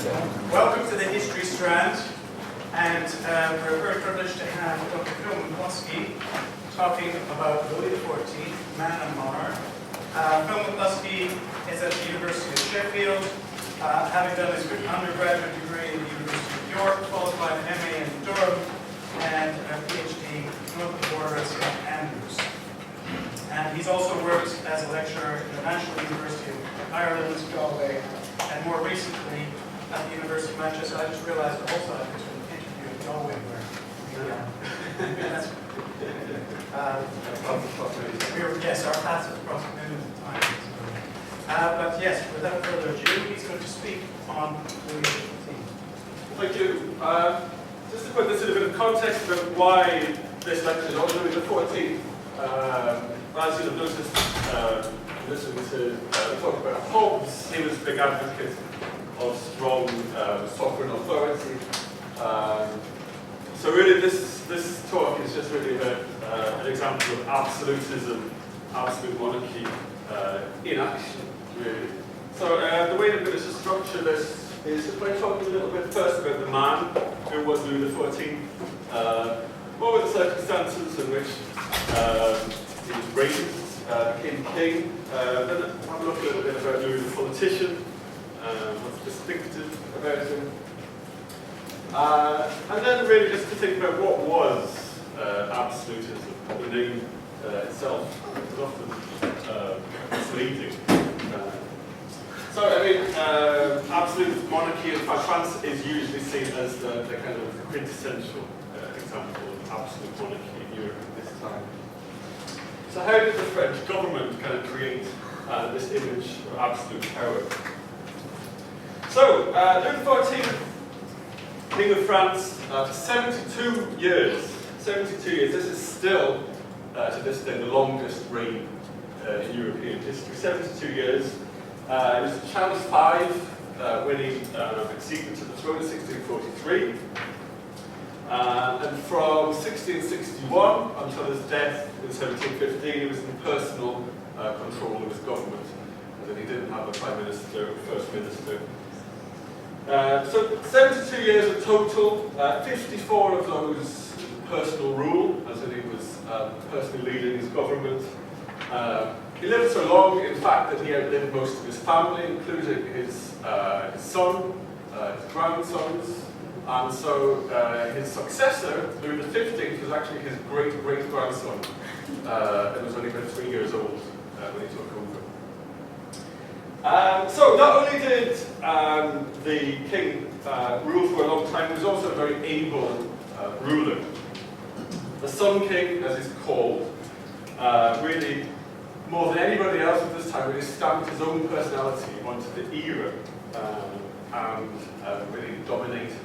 Welcome to the History Strand, and we're very privileged to have Dr. Phil McCluskey talking about Louis XIV, man and monarch. Phil McCluskey is at the University of Sheffield, having done his undergraduate degree in the University of York, followed by an MA in Durham and a PhD north of the border at St Andrews. And he's also worked as a lecturer in the National University of Ireland, Galway, and more recently at the University of Manchester. I just realized also I was an interview in Galway where yes, our paths have crossed millions of times. But yes, without further ado, he's going to speak on Louis XIV. Thank you. Just to put this in a bit of context about why this lecture is on Louis XIV. As you'll have noticed, listening to talk about Hobbes, he was a big advocate of strong sovereign authority. So really this talk is just really about an example of absolutism, absolute monarchy in action, really. So the way I'm going to structure this is by talking a little bit first about the man who was Louis XIV. What were the circumstances in which he was raised, became king, then have a look a little bit about Louis the politician, what's distinctive about him. And then really just to think about what was absolutism. The name itself is often misleading. So I mean, absolute monarchy in France is usually seen as the kind of quintessential example of absolute monarchy in Europe at this time. So how did the French government kind of create this image of absolute power? So, Louis XIV, King of France, for 72 years. 72 years. This is still, to this day, the longest reign in European history. 72 years. He was Charles V when he acceded to the throne in 1643. And from 1661 until his death in 1715, he was in personal control of his government. And then he didn't have a prime minister or first minister. So 72 years in total, 54 of those personal rule, as in he was personally leading his government. He lived so long, in fact, that he outlived most of his family, including his son, his grandsons, and so his successor, Louis XV, was actually his great-great-grandson, and was only about 3 years old when he took over. So not only did the king rule for a long time, he was also a very able ruler. The Sun King, as he's called, really, more than anybody else at this time, really stamped his own personality onto the era and really dominated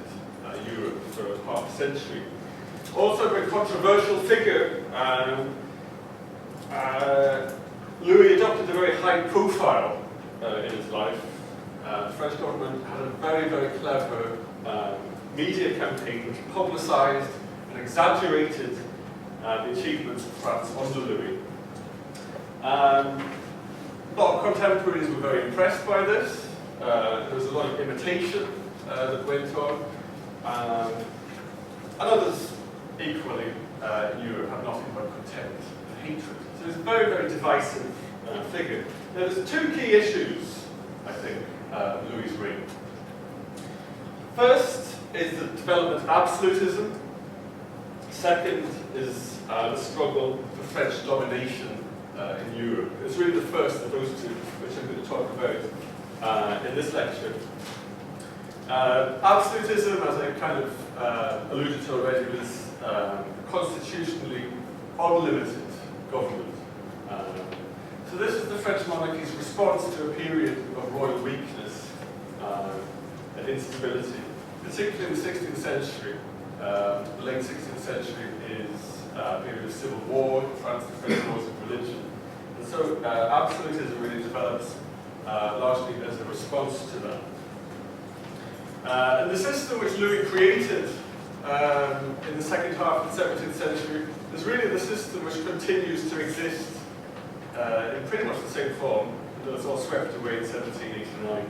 Europe for half a century. Also a very controversial figure, Louis adopted a very high profile in his life. The French government had a very, very clever media campaign which publicised and exaggerated the achievements of France under Louis. A lot of contemporaries were very impressed by this. There was a lot of imitation that went on. And others equally in Europe have nothing but contempt and hatred. So it's a very, very divisive figure. Now there's two key issues, I think, Louis' reign. First is the development of absolutism. Second is the struggle for French domination in Europe. It's really the first of those two which I'm going to talk about in this lecture. Absolutism, as I kind of alluded to already, was constitutionally unlimited government. So this is the French monarchy's response to a period of royal weakness and instability, particularly in the 16th century. The late 16th century is a period of civil war. France, the French wars of religion. And so absolutism really develops largely as a response to that. And the system which Louis created in the second half of the 17th century is really the system which continues to exist in pretty much the same form, until it's all swept away in 1789.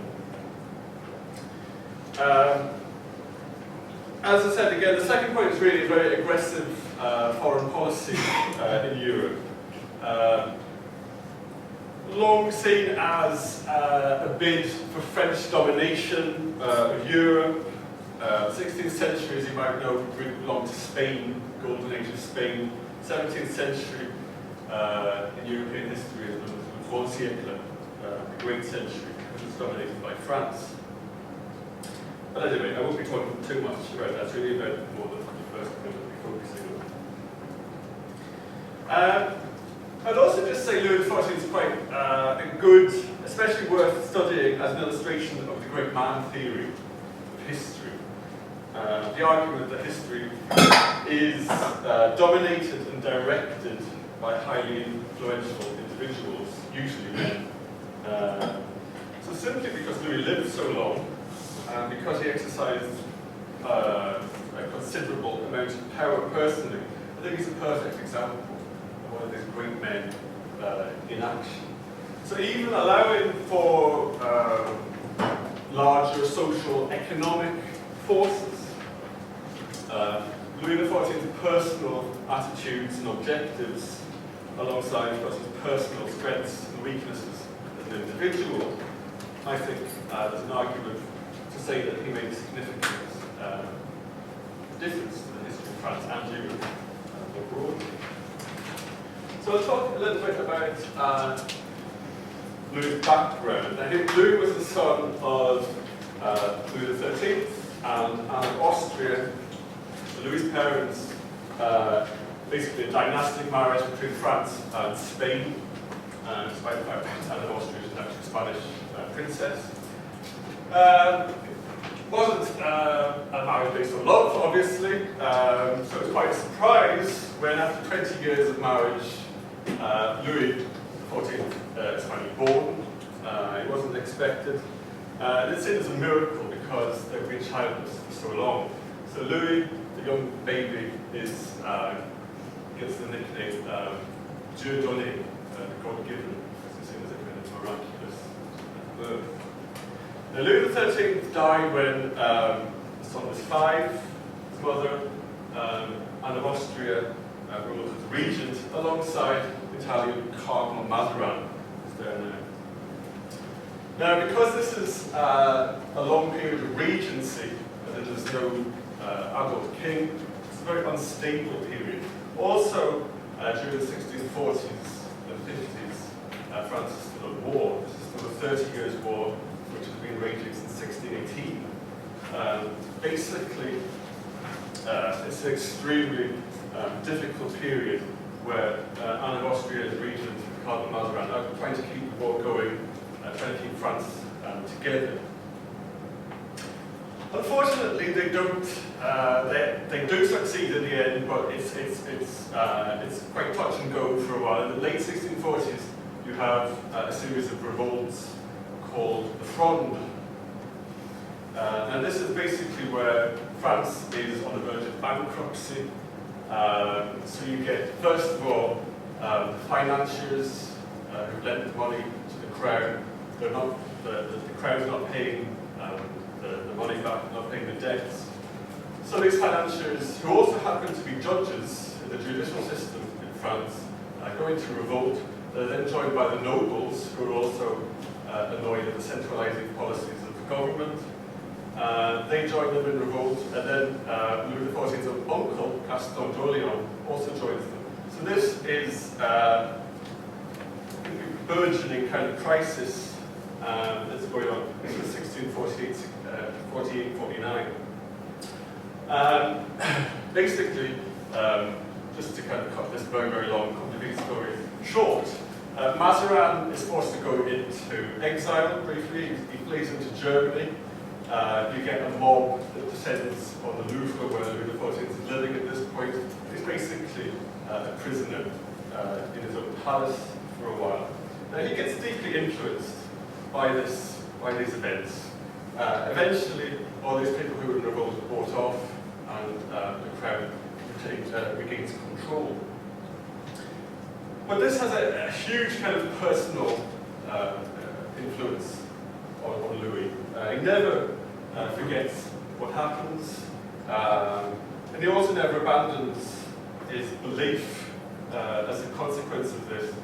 As I said again, the second point is really very aggressive foreign policy in Europe. Long seen as a bid for French domination of Europe. 16th century, as you might know, really belonged to Spain, golden age of Spain. 17th century in European history is known as the Grand siècle, the Great Century, which was dominated by France. But anyway, I won't be talking too much about that. It's really about more the first point we'll be focusing on. I'd also just say Louis XIV is quite a good, especially worth studying as an illustration of the great man theory of history. The argument that history is dominated and directed by highly influential individuals, usually men. So simply because Louis lived so long, because he exercised a considerable amount of power personally, I think he's a perfect example of one of these great men in action. So even allowing for larger social, economic forces, Louis XIV's personal attitudes and objectives, alongside of course his personal strengths and weaknesses as an individual, I think there's an argument to say that he made a significant difference to the history of France and Europe more broadly. So I'll talk a little bit about Louis' background. Now, Louis was the son of Louis XIII and Anne of Austria. Louis' parents, basically a dynastic marriage between France and Spain, despite the fact that Anne of Austria is actually a Spanish princess. Wasn't a marriage based on love, obviously, so it was quite a surprise when after 20 years of marriage, Louis XIV is finally born. It wasn't expected. It's seen as a miracle because they've been childless for so long. So Louis, the young baby, gets the nickname Dieu donné, God given. It's seen as a kind of miraculous birth. Now, Louis XIII died when his son was 5. His mother, Anne of Austria, ruled as regent alongside Italian Cardinal Mazarin, who's there now. Now, because this is a long period of regency, and there's no adult king, it's a very unstable period. Also, during the 1640s and 50s, France is still at war. This is still a 30 years war, which has been raging since 1618. Basically, it's an extremely difficult period where Anne of Austria is regent, Cardinal Mazarin are trying to keep the war going, trying to keep France together. Unfortunately, they don't. They do succeed in the end, but it's quite touch and go for a while. In the late 1640s, you have a series of revolts called the Fronde. And this is basically where France is on the verge of bankruptcy. So you get, first of all, financiers who lend money to the crown. They're not, the crown's not paying the money back, not paying the debts. So these financiers, who also happen to be judges in the judicial system in France, go into revolt. They're then joined by the nobles, who are also annoyed at the centralizing policies of the government. They join them in revolt, and then Louis XIV's uncle, Gaston d'Orléans, also joins them. So this is a burgeoning kind of crisis that's going on in 1648, 48-49. Basically, just to kind of cut this very, very long, complicated story short, Mazarin is forced to go into exile briefly. He flees into Germany. You get a mob that descends on the Louvre, where Louis XIV is living at this point. He's basically a prisoner in his own palace for a while. Now he gets deeply influenced by these events. Eventually, all these people who were in revolt are bought off, and the crown regains control. But this has a huge kind of personal influence on Louis. He never forgets what happens. And he also never abandons his belief as a consequence of this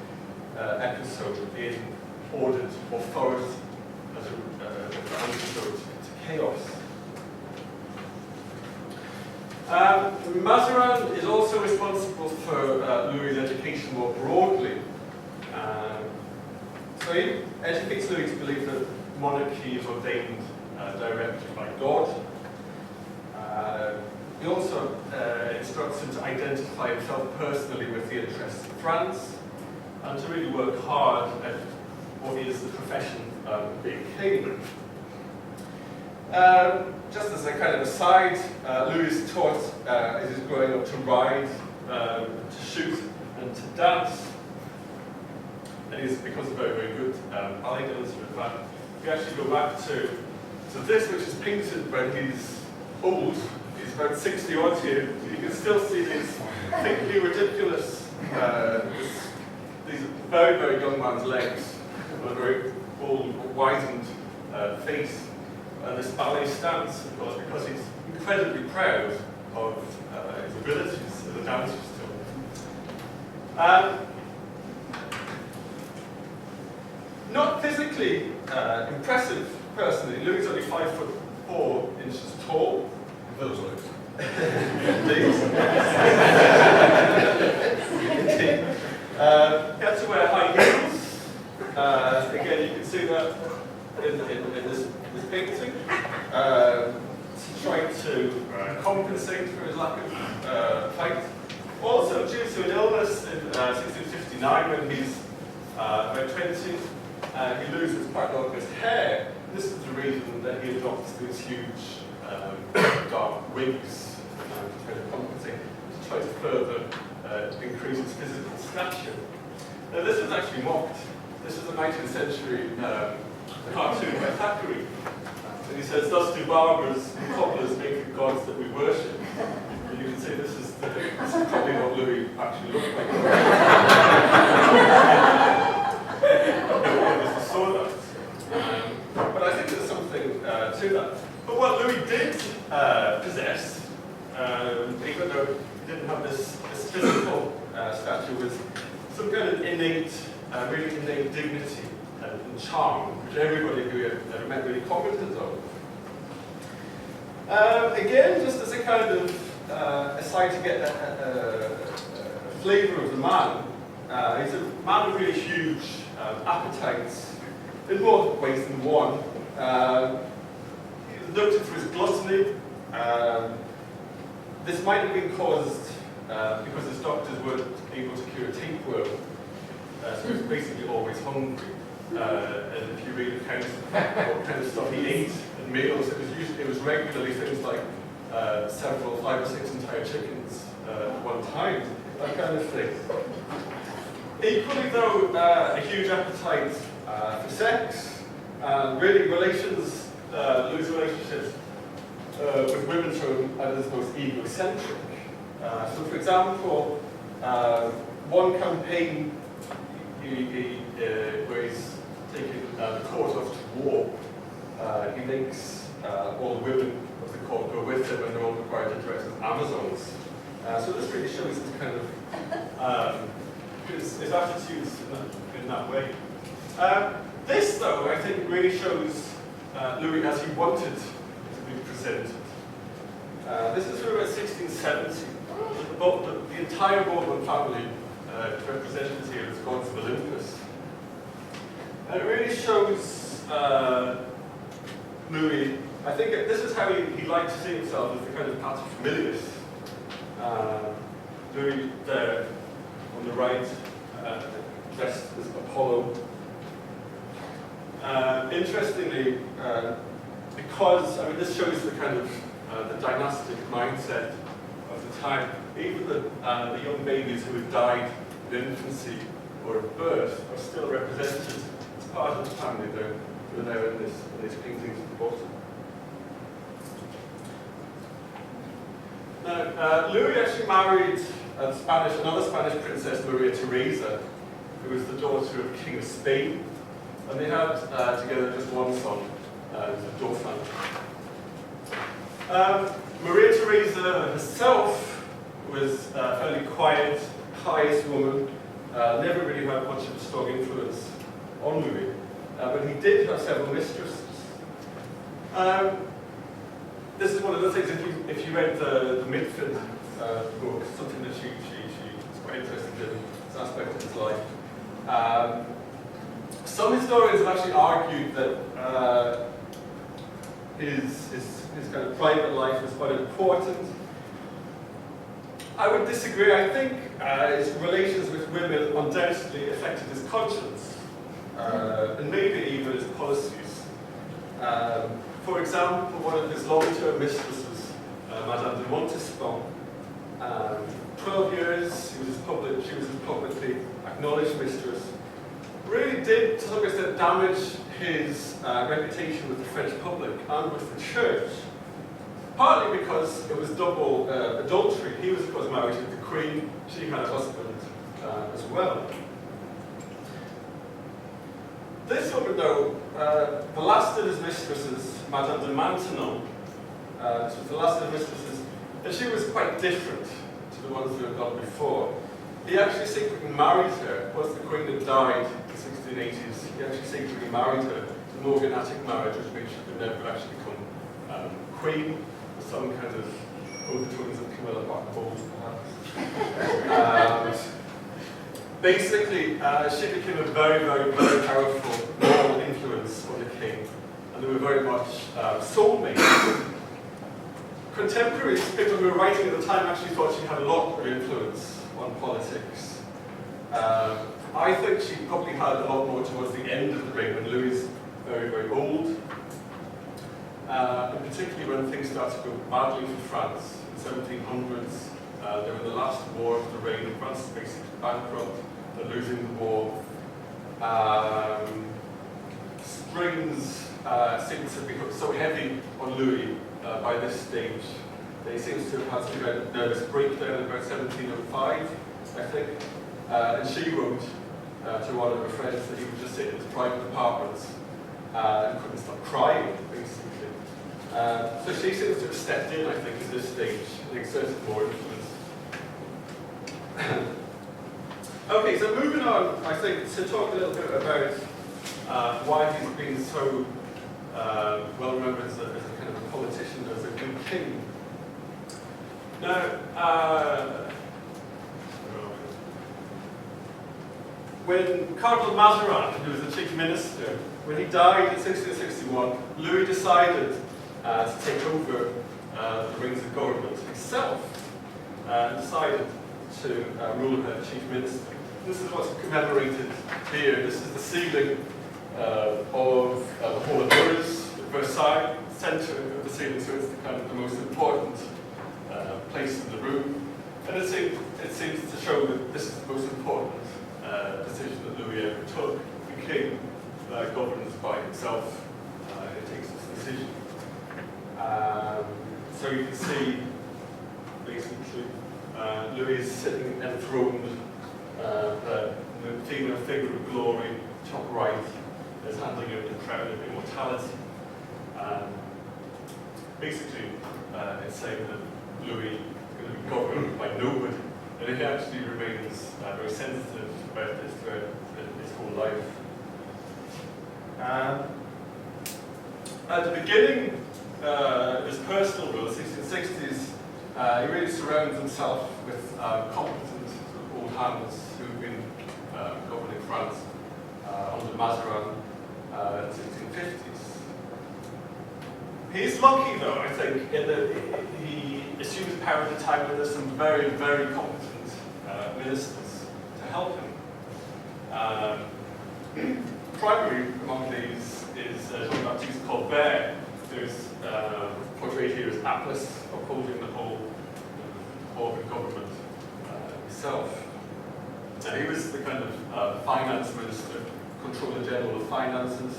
episode in ordered authority as an antidote to chaos. Mazarin is also responsible for Louis' education more broadly. So he educates Louis to believe that monarchy is ordained directly by God. He also instructs him to identify himself personally with the interests of France and to really work hard at what is the profession of being king. Just as a kind of aside, Louis is taught as he's growing up to ride, to shoot, and to dance. And he becomes a very, very good ballet dancer. In fact, if you actually go back to this, which is painted when he's old, he's about 60 odd here, you can still see these thickly ridiculous, these very, very young man's legs, and a very bold, widened face. And this ballet stance, of course, because he's incredibly proud of his abilities as a dancer still. Not physically impressive, personally. Louis is only 5'4" tall. Those legs. Indeed. Indeed. He had to wear high heels. Again, you can see that in this painting. Trying to compensate for his lack of height. Also, due to an illness in 1659, when he's about 20, he loses quite a lot of his hair. This is the reason that he adopts these huge dark wigs to try to compensate, to try to further increase his physical stature. Now, this was actually mocked. This is a 19th century cartoon by Thackeray. And he says, "Thus do barbers and cobblers make the gods that we worship." And you can see this is probably what Louis actually looked like. Saw that. But I think there's something to that. But what Louis did possess, even though he didn't have this physical stature, was some kind of innate, really innate dignity and charm, which everybody who had ever met really commented on. Again, just as a kind of aside to get a flavour of the man, he's a man with really huge appetites, in more ways than one. He's noted for his gluttony. This might have been caused because his doctors weren't able to cure tapeworm, so he was basically always hungry. And if you read accounts of what kind of stuff he ate at meals, it was regularly things like 5 or 6 entire chickens at one time, that kind of thing. Equally, though, a huge appetite for sex, really Louis' relationships with women show him as his most egocentric. So, for example, one campaign where he's taking the court off to war, he makes all the women of the court go with him, and they're all required to dress as Amazons. So this really shows his kind of his attitudes in that way. This, though, I think really shows Louis as he wanted to be presented. This is from about 1670. The entire Bourbon family represented here as gods of Olympus. And it really shows Louis, I think this is how he liked to see himself, as the kind of paterfamilias. Louis there on the right, dressed as Apollo. Interestingly, because, this shows the kind of the dynastic mindset of the time. Even the young babies who had died in infancy or at birth are still represented as part of the family. They're there in these paintings at the bottom. Now, Louis actually married another Spanish princess, Maria Teresa, who was the daughter of King of Spain. And they had together just one son, the Dauphin. Maria Theresa herself was a fairly quiet, pious woman, never really had much of a strong influence on Louis, but he did have several mistresses. This is one of the things, if you read the Mitford book, something that she was quite interested in, this aspect of his life. Some historians have actually argued that his kind of private life was quite important. I would disagree. I think his relations with women undoubtedly affected his conscience, and maybe even his policies. For example, one of his long-term mistresses, Madame de Montespan, 12 years, she was his publicly acknowledged mistress, really did, to some extent, damage his reputation with the French public and with the church. Partly because it was double adultery. He was, of course, married to the Queen. She had a husband as well. This woman, though, the last of his mistresses, Madame de Maintenon, this was the last of his mistresses, and she was quite different to the ones who had gone before. He actually secretly married her. Once the Queen had died in the 1680s, he actually secretly married her. The morganatic marriage, which means she could never actually become Queen. Some kind of overtones of Camilla Parker Bowles, perhaps. Basically, she became a very, very, very powerful moral influence on the king, and they were very much soulmates. Contemporaries, people who were writing at the time, actually thought she had a lot of influence on politics. I think she probably had a lot more towards the end of the reign, when Louis is very, very old. And particularly when things started to go badly for France in the 1700s. They were in the last war of the reign. France was basically bankrupt. They're losing the war. Strains seem to be so heavy on Louis by this stage. They seem to have had some kind of nervous breakdown in about 1705, I think. And she wrote to one of her friends that he would just sit in his private apartments and couldn't stop crying, basically. So she seems to have stepped in, I think, at this stage and exerted more influence. Okay, so moving on, I think, to talk a little bit about why he's been so well remembered as a kind of a politician, as a good king. Now, when Cardinal Mazarin, who was the chief minister, when he died in 1661, Louis decided to take over the reins of government himself, and decided to rule as chief minister. This is what's commemorated here. This is the ceiling of the Hall of Mirrors at Versailles, centre of the ceiling, so it's the kind of the most important place in the room. And it seems to show that this is the most important decision that Louis ever took. The king governs by himself. It takes this decision. So you can see, basically, Louis is sitting enthroned, the female figure of glory, top right, is handing over the crown of immortality. Basically, it's saying that Louis is going to be governed by nobody, and he actually remains very sensitive about this throughout his whole life. At the beginning of his personal rule, the 1660s, he really surrounds himself with competent sort of old hands who've been governing France under Mazarin in the 1650s. He's lucky, though, I think, in that he assumes power at a time when there's some very, very competent ministers to help him. Primary among these is Jean-Baptiste Colbert, who's portrayed here as Atlas, upholding the whole orb of government himself. And he was the kind of finance minister, controller general of finances,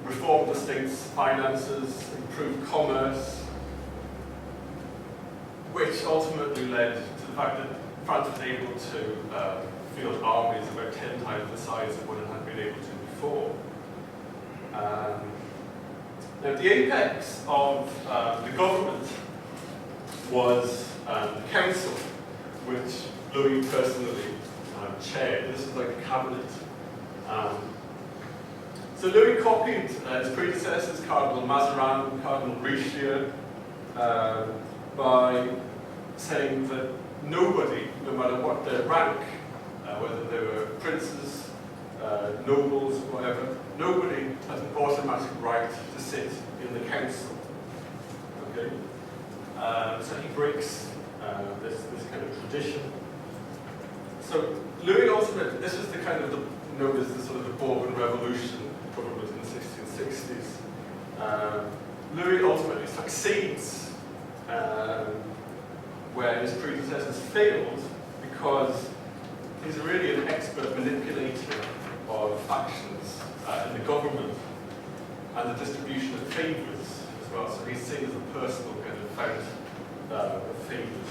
reformed the state's finances, improved commerce, which ultimately led to the fact that France was able to field armies about 10 times the size of what it had been able to before. Now, the apex of the government was the council, which Louis personally chaired. This is like a cabinet. So Louis copied his predecessors, Cardinal Mazarin, Cardinal Richelieu, by saying that nobody, no matter what their rank, whether they were princes, nobles, whatever, nobody has an automatic right to sit in the council. Okay? So he breaks this kind of tradition. So Louis ultimately, this is the kind of known as the sort of the Bourbon Revolution government in the 1660s. Louis ultimately succeeds where his predecessors failed, because he's really an expert manipulator of factions in the government and the distribution of favours as well. So he's seen as a personal kind of fount of favours.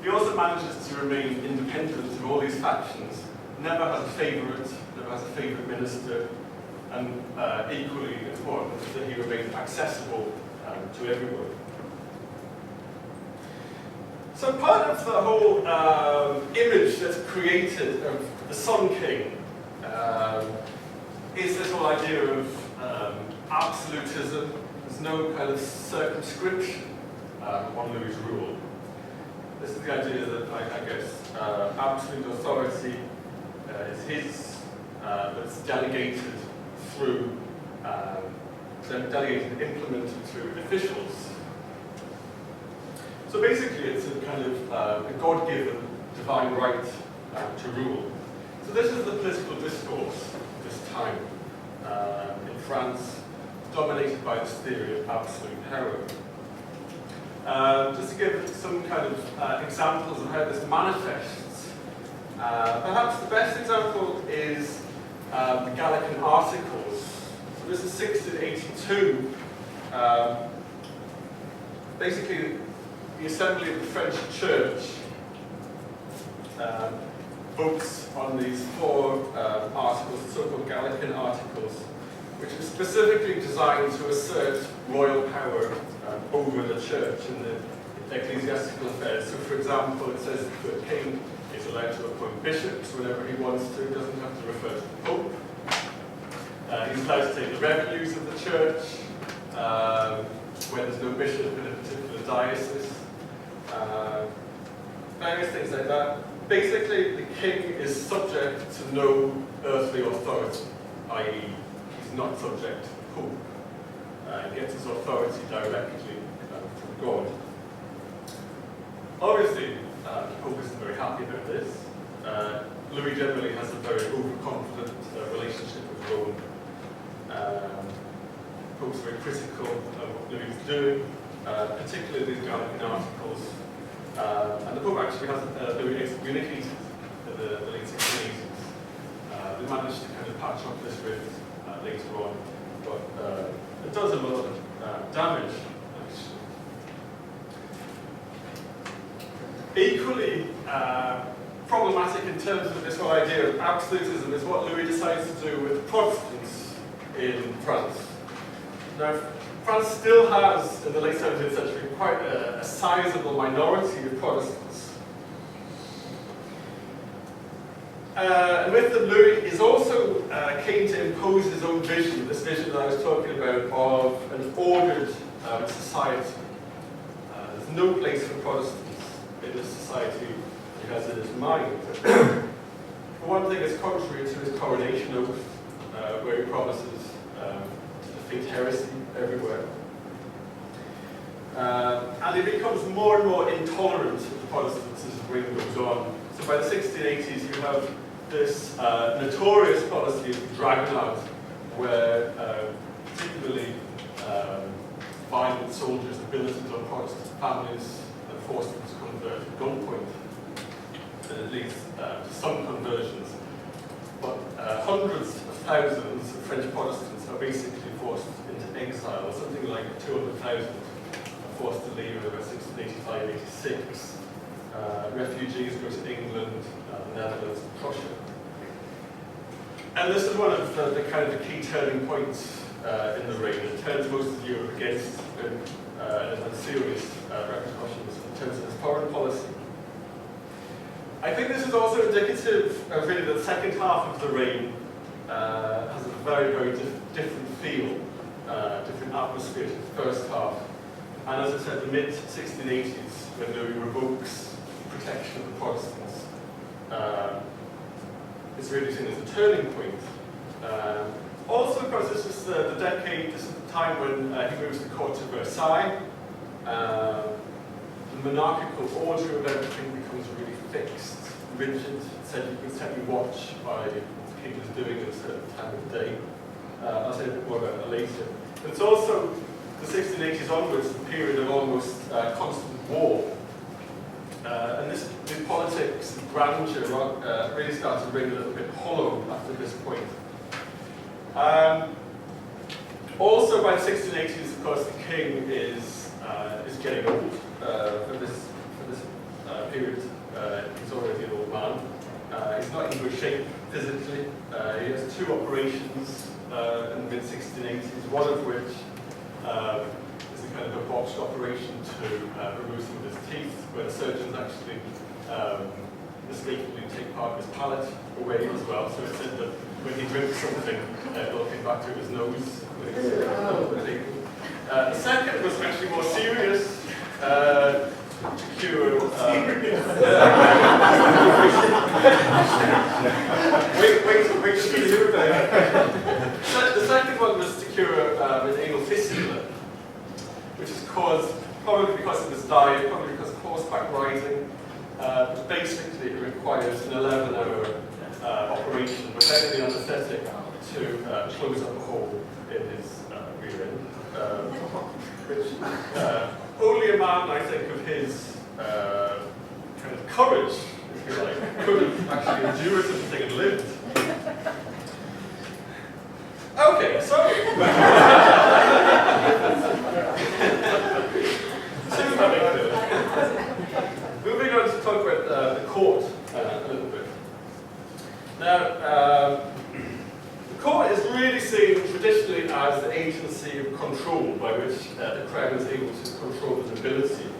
He also manages to remain independent of all these factions, never has a favourite, never has a favourite minister, and equally important is that he remains accessible to everyone. So part of the whole image that's created of the Sun King is this whole idea of absolutism. There's no kind of circumscription on Louis's rule. This is the idea that, I guess, absolute authority is his, but it's delegated through, delegated and implemented through officials. So basically, it's a kind of a God-given divine right to rule. So this is the political discourse of this time in France, dominated by this theory of absolute power. Just to give some kind of examples of how this manifests, perhaps the best example is the Gallican Articles. So this is 1682. Basically, the Assembly of the French Church votes on these 4 articles, the so-called Gallican Articles, which are specifically designed to assert royal power over the church in the ecclesiastical affairs. So, for example, it says that the king is allowed to appoint bishops whenever he wants to. He doesn't have to refer to the Pope. He's allowed to take the revenues of the church when there's no bishop in a particular diocese. Various things like that. Basically, the king is subject to no earthly authority, i.e., he's not subject to the Pope. He gets his authority directly from God. Obviously, the Pope isn't very happy about this. Louis generally has a very overconfident relationship with Rome. The Pope's very critical of what Louis is doing, particularly these Gallican Articles. And the Pope actually has Louis excommunicated in the late 1680s. They managed to kind of patch up this rift later on, but it does a lot of damage, actually. Equally problematic in terms of this whole idea of absolutism is what Louis decides to do with Protestants in France. Now, France still has, in the late 17th century, quite a sizable minority of Protestants. And with them, Louis is also keen to impose his own vision, this vision that I was talking about of an ordered society. There's no place for Protestants in this society he has in his mind. For one thing, it's contrary to his coronation oath, where he promises to defeat heresy everywhere. And he becomes more and more intolerant of the Protestants as the reign goes on. So by the 1680s, you have this notorious policy of the Dragonade, where particularly violent soldiers are billeted on Protestant families and forced them to convert at gunpoint, and it leads to some conversions. But hundreds of thousands of French Protestants are basically forced into exile. Something like 200,000 are forced to leave in about 1685-86. Refugees go to England, the Netherlands, and Prussia. And this is one of the kind of the key turning points in the reign. It turns most of Europe against him and has serious repercussions in terms of his foreign policy. I think this is also indicative of really the second half of the reign has a very, very different feel, different atmosphere to the first half. And as I said, the mid-1680s, when Louis revokes protection of the Protestants, is really seen as a turning point. Also, of course, this is the decade, this is the time when he moves the court to Versailles. The monarchical order of everything becomes really fixed, rigid, said you can set your watch by what the king is doing at a certain time of day. I'll say a bit more about that later. But it's also the 1680s onwards, the period of almost constant war. And this new politics, the grandeur, really starts to ring a little bit hollow after this point. Also, by the 1680s, of course, the king is getting old. For this period, he's already an old man. He's not in good shape physically. He has 2 operations in the mid-1680s, one of which is a kind of a botched operation to remove some of his teeth, where the surgeons actually mistakenly take part of his palate away as well. So it said that when he drinks something, it'll come back to his nose. The second was actually more serious. To cure. Wait to hear that. The second one was to cure an anal fistula, which is caused probably because of his diet, probably because of horseback riding. But basically, it requires an 11-hour operation without any anaesthetic to close up a hole in his rear end, which only a man, I think, of his kind of courage, if you like, could have actually endured such a thing and lived. Okay, so moving on to talk about the court a little bit. Now, the court is really seen traditionally as the agency of control by which the crown is able to control the nobility.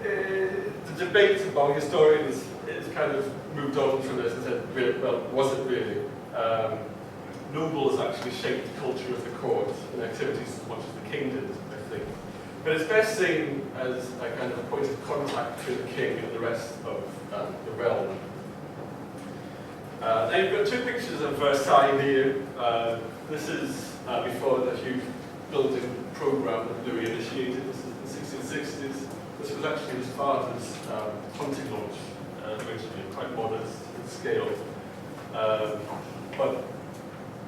The debate among historians is kind of moved on from this and said, well, was it really? Nobles actually shaped the culture of the court and activities as much as the king did, I think. But it's best seen as a kind of point of contact between the king and the rest of the realm. Now you've got 2 pictures of Versailles here. This is before the huge building program that Louis initiated. This is in the 1660s. This was actually his father's hunting lodge, originally quite modest in scale. But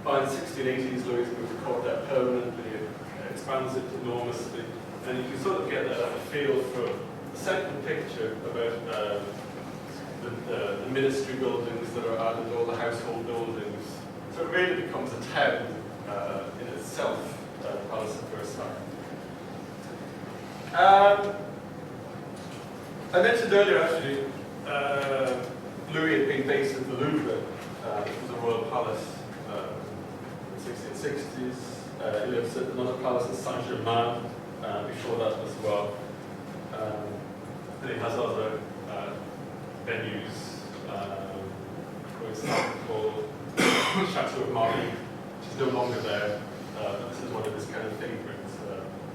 by the 1680s, Louis moved the court there permanently, expands it enormously, and you can sort of get a feel for the second picture about the ministry buildings that are added, all the household buildings. So it really becomes a town in itself, the Palace of Versailles. I mentioned earlier, actually, Louis had been based at the Louvre, which was a royal palace in the 1660s. He lives at another palace in Saint-Germain before that as well. And he has other venues, for example, Chateau of Marly, which is no longer there. This is one of his kind of favourite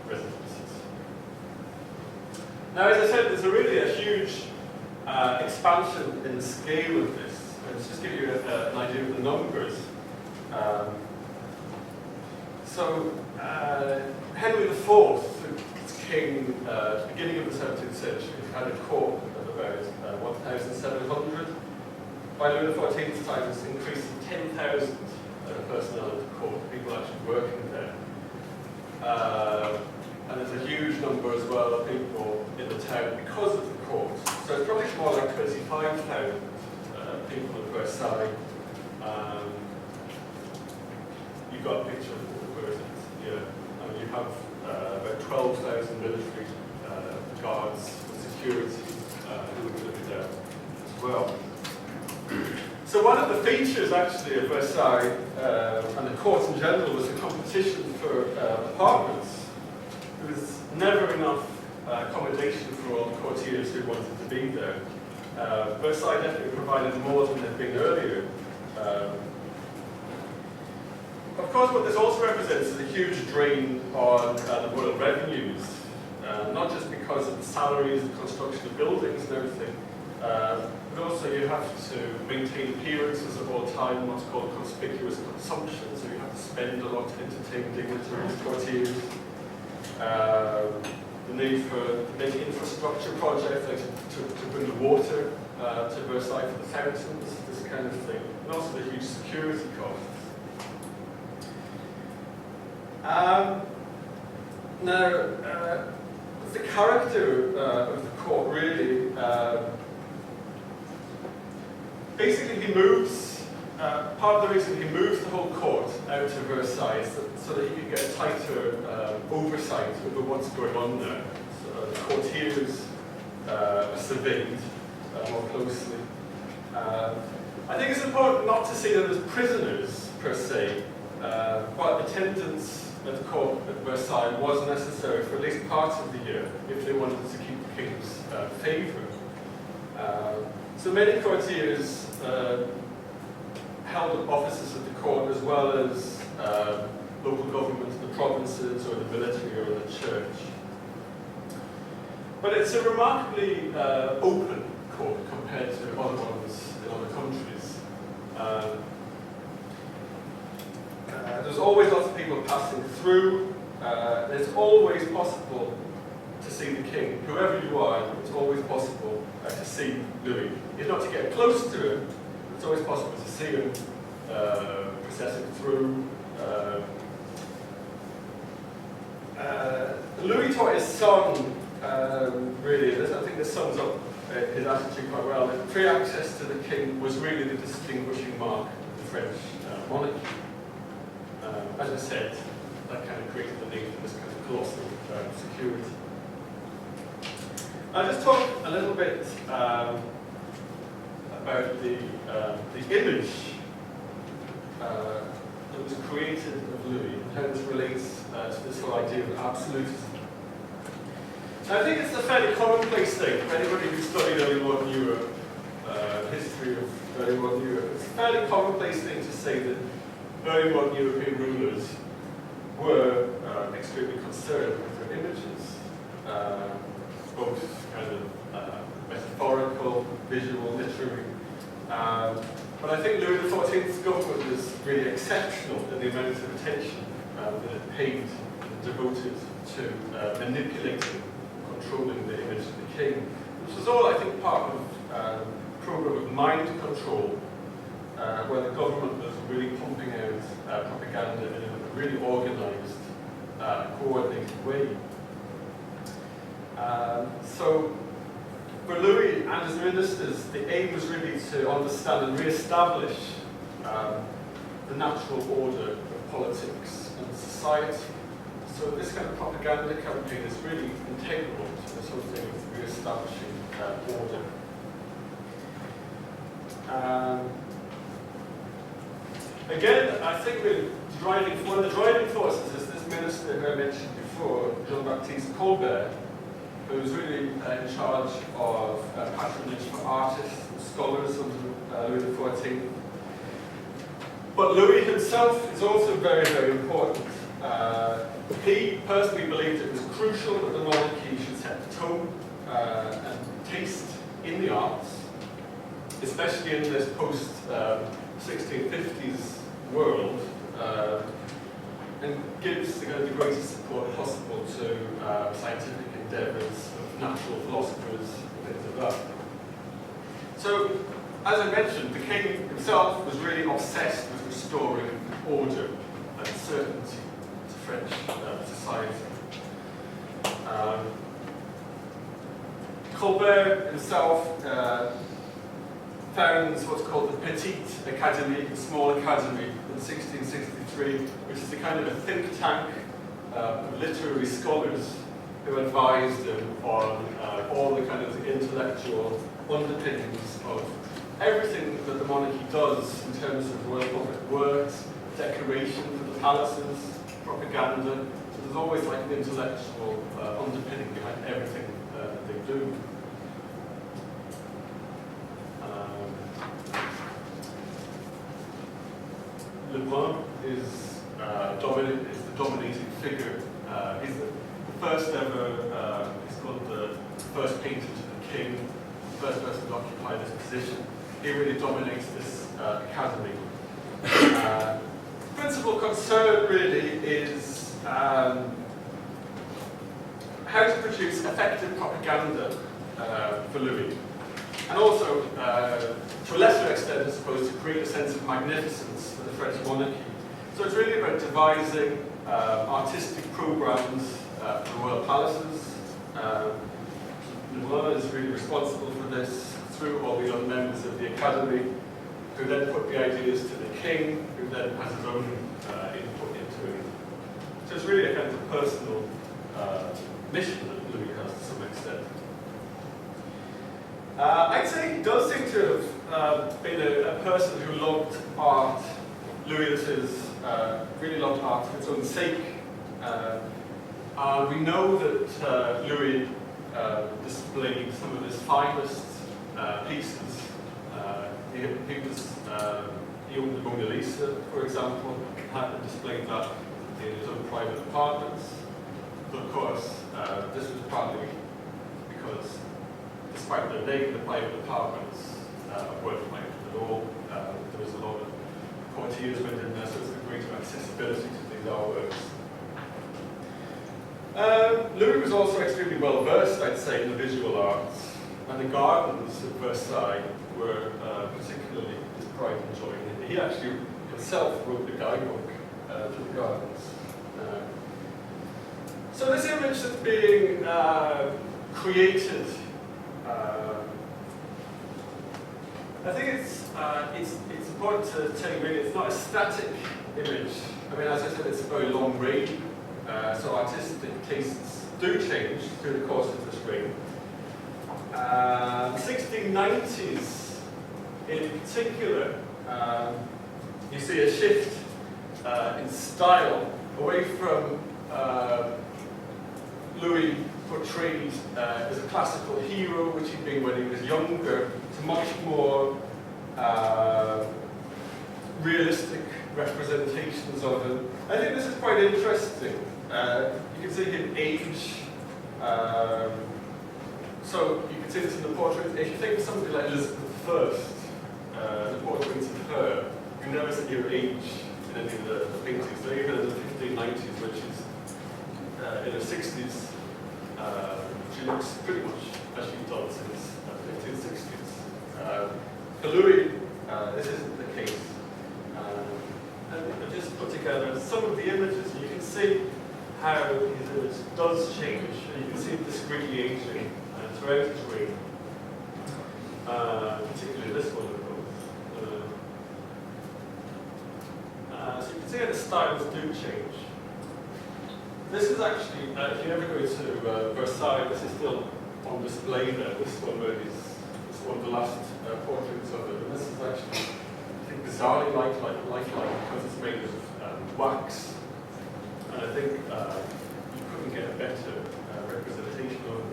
residences. Now, as I said, there's really a huge expansion in the scale of this. And let's just give you an idea of the numbers. Henry IV, the king, beginning of the 17th century, had a court of about 1,700. By Louis XIV's time, it's increased to 10,000 personnel at the court, people actually working there. And there's a huge number as well of people in the town because of the court. So it's probably more like 35,000 people at Versailles. You've got a picture of the versions here. And you have about 12,000 military guards and security who are living there as well. So one of the features actually of Versailles and the court in general was the competition for apartments. There was never enough accommodation for all the courtiers who wanted to be there. Versailles definitely provided more than there'd been earlier. Of course, what this also represents is a huge drain on the royal revenues, not just because of the salaries, the construction of buildings and everything, but also you have to maintain appearances of all time, what's called conspicuous consumption, so you have to spend a lot to entertain dignitaries, courtiers. The need for big infrastructure projects, like to bring the water to Versailles for the fountains, this kind of thing, and also the huge security costs. Now, the character of the court really, basically he moves, part of the reason he moves the whole court out to Versailles so that he can get a tighter oversight over what's going on there. So the courtiers are surveyed more closely. I think it's important not to see them as prisoners per se, but attendance at the court at Versailles was necessary for at least part of the year if they wanted to keep the king's favour. So many courtiers held offices at the court as well as local government, the provinces or the military or the church. But it's a remarkably open court compared to other ones in other countries. There's always lots of people passing through. It's always possible to see the king. Whoever you are, it's always possible to see Louis. If not to get close to him, it's always possible to see him processing through. Louis taught his son, really, I think this sums up his attitude quite well, that free access to the king was really the distinguishing mark of the French monarchy. As I said, that kind of created the need for this kind of colossal security. I'll just talk a little bit about the image that was created of Louis and how this relates to this whole idea of absolutism. Now, I think it's a fairly commonplace thing for anybody who studied early modern Europe, history of early modern Europe. It's a fairly commonplace thing to say that early modern European rulers were extremely concerned with their images, both kind of metaphorical, visual, literary. But I think Louis XIV's government was really exceptional in the amount of attention that it paid and devoted to manipulating, controlling the image of the king. This was all, I think, part of a program of mind control, where the government was really pumping out propaganda in a really organized, coordinated way. So for Louis and his ministers, the aim was really to understand and re-establish the natural order of politics and society. So this kind of propaganda campaign is really integral to this whole thing of re-establishing order. Again, I think one of the driving forces is this minister who I mentioned before, Jean-Baptiste Colbert, who was really in charge of patronage for artists and scholars under Louis XIV. But Louis himself is also very, very important. He personally believed it was crucial that the monarchy should set the tone and taste in the arts, especially in this post-1650s world, and gives the greatest support possible to scientific endeavours of natural philosophers and things like that. So, as I mentioned, the king himself was really obsessed with restoring order and certainty to French society. Colbert himself founds what's called the Petite Académie, the small academy, in 1663, which is a kind of a think tank of literary scholars who advised him on all the kind of intellectual underpinnings of everything that the monarchy does in terms of royal public works, decoration for the palaces, propaganda. So there's always like an intellectual underpinning behind everything they do. Le Brun is the dominating figure. He's the first ever, he's called the first painter to the king, the first person to occupy this position. He really dominates this academy. Principal concern really is how to produce effective propaganda for Louis. And also, to a lesser extent, I suppose, to create a sense of magnificence for the French monarchy. So it's really about devising artistic programs for the royal palaces. Le Brun is really responsible for this through all the other members of the academy, who then put the ideas to the king, who then has his own input into it. So it's really a kind of personal mission that Louis has to some extent. I'd say he does seem to have been a person who loved art. Louis really loved art for its own sake. We know that Louis displayed some of his finest pieces. He owned the Mona Lisa, for example, had displayed that in his own private apartments. But of course, this was partly because, despite their name, the private apartments weren't private at all. There was a lot of courtiers went in there, so it's a greater accessibility to these artworks. Louis was also extremely well versed, I'd say, in the visual arts, and the gardens at Versailles were particularly his pride and joy. He actually himself wrote the guidebook to the gardens. So this image that's being created, I think it's important to tell you really it's not a static image. I mean, as I said, it's a very long reign, so artistic tastes do change through the course of this reign. 1690s in particular, you see a shift in style away from Louis portrayed as a classical hero, which he'd been when he was younger, to much more realistic representations of him. I think this is quite interesting. You can see him age. So you can see this in the portrait. If you think of somebody like Elizabeth I, the portraits of her, you never see her age in any of the paintings. So even in the 1590s, which is in her 60s, she looks pretty much as she's done since the 1560s. For Louis, this isn't the case. And I just put together some of the images, and you can see how his image does change. And you can see it discreetly aging throughout his reign, particularly this one, of course. So you can see how the styles do change. This is actually, if you ever go to Versailles, this is still on display there. This one where this is one of the last portraits of it. And this is actually, I think, bizarrely lifelike because it's made of wax. And I think you couldn't get a better representation of it.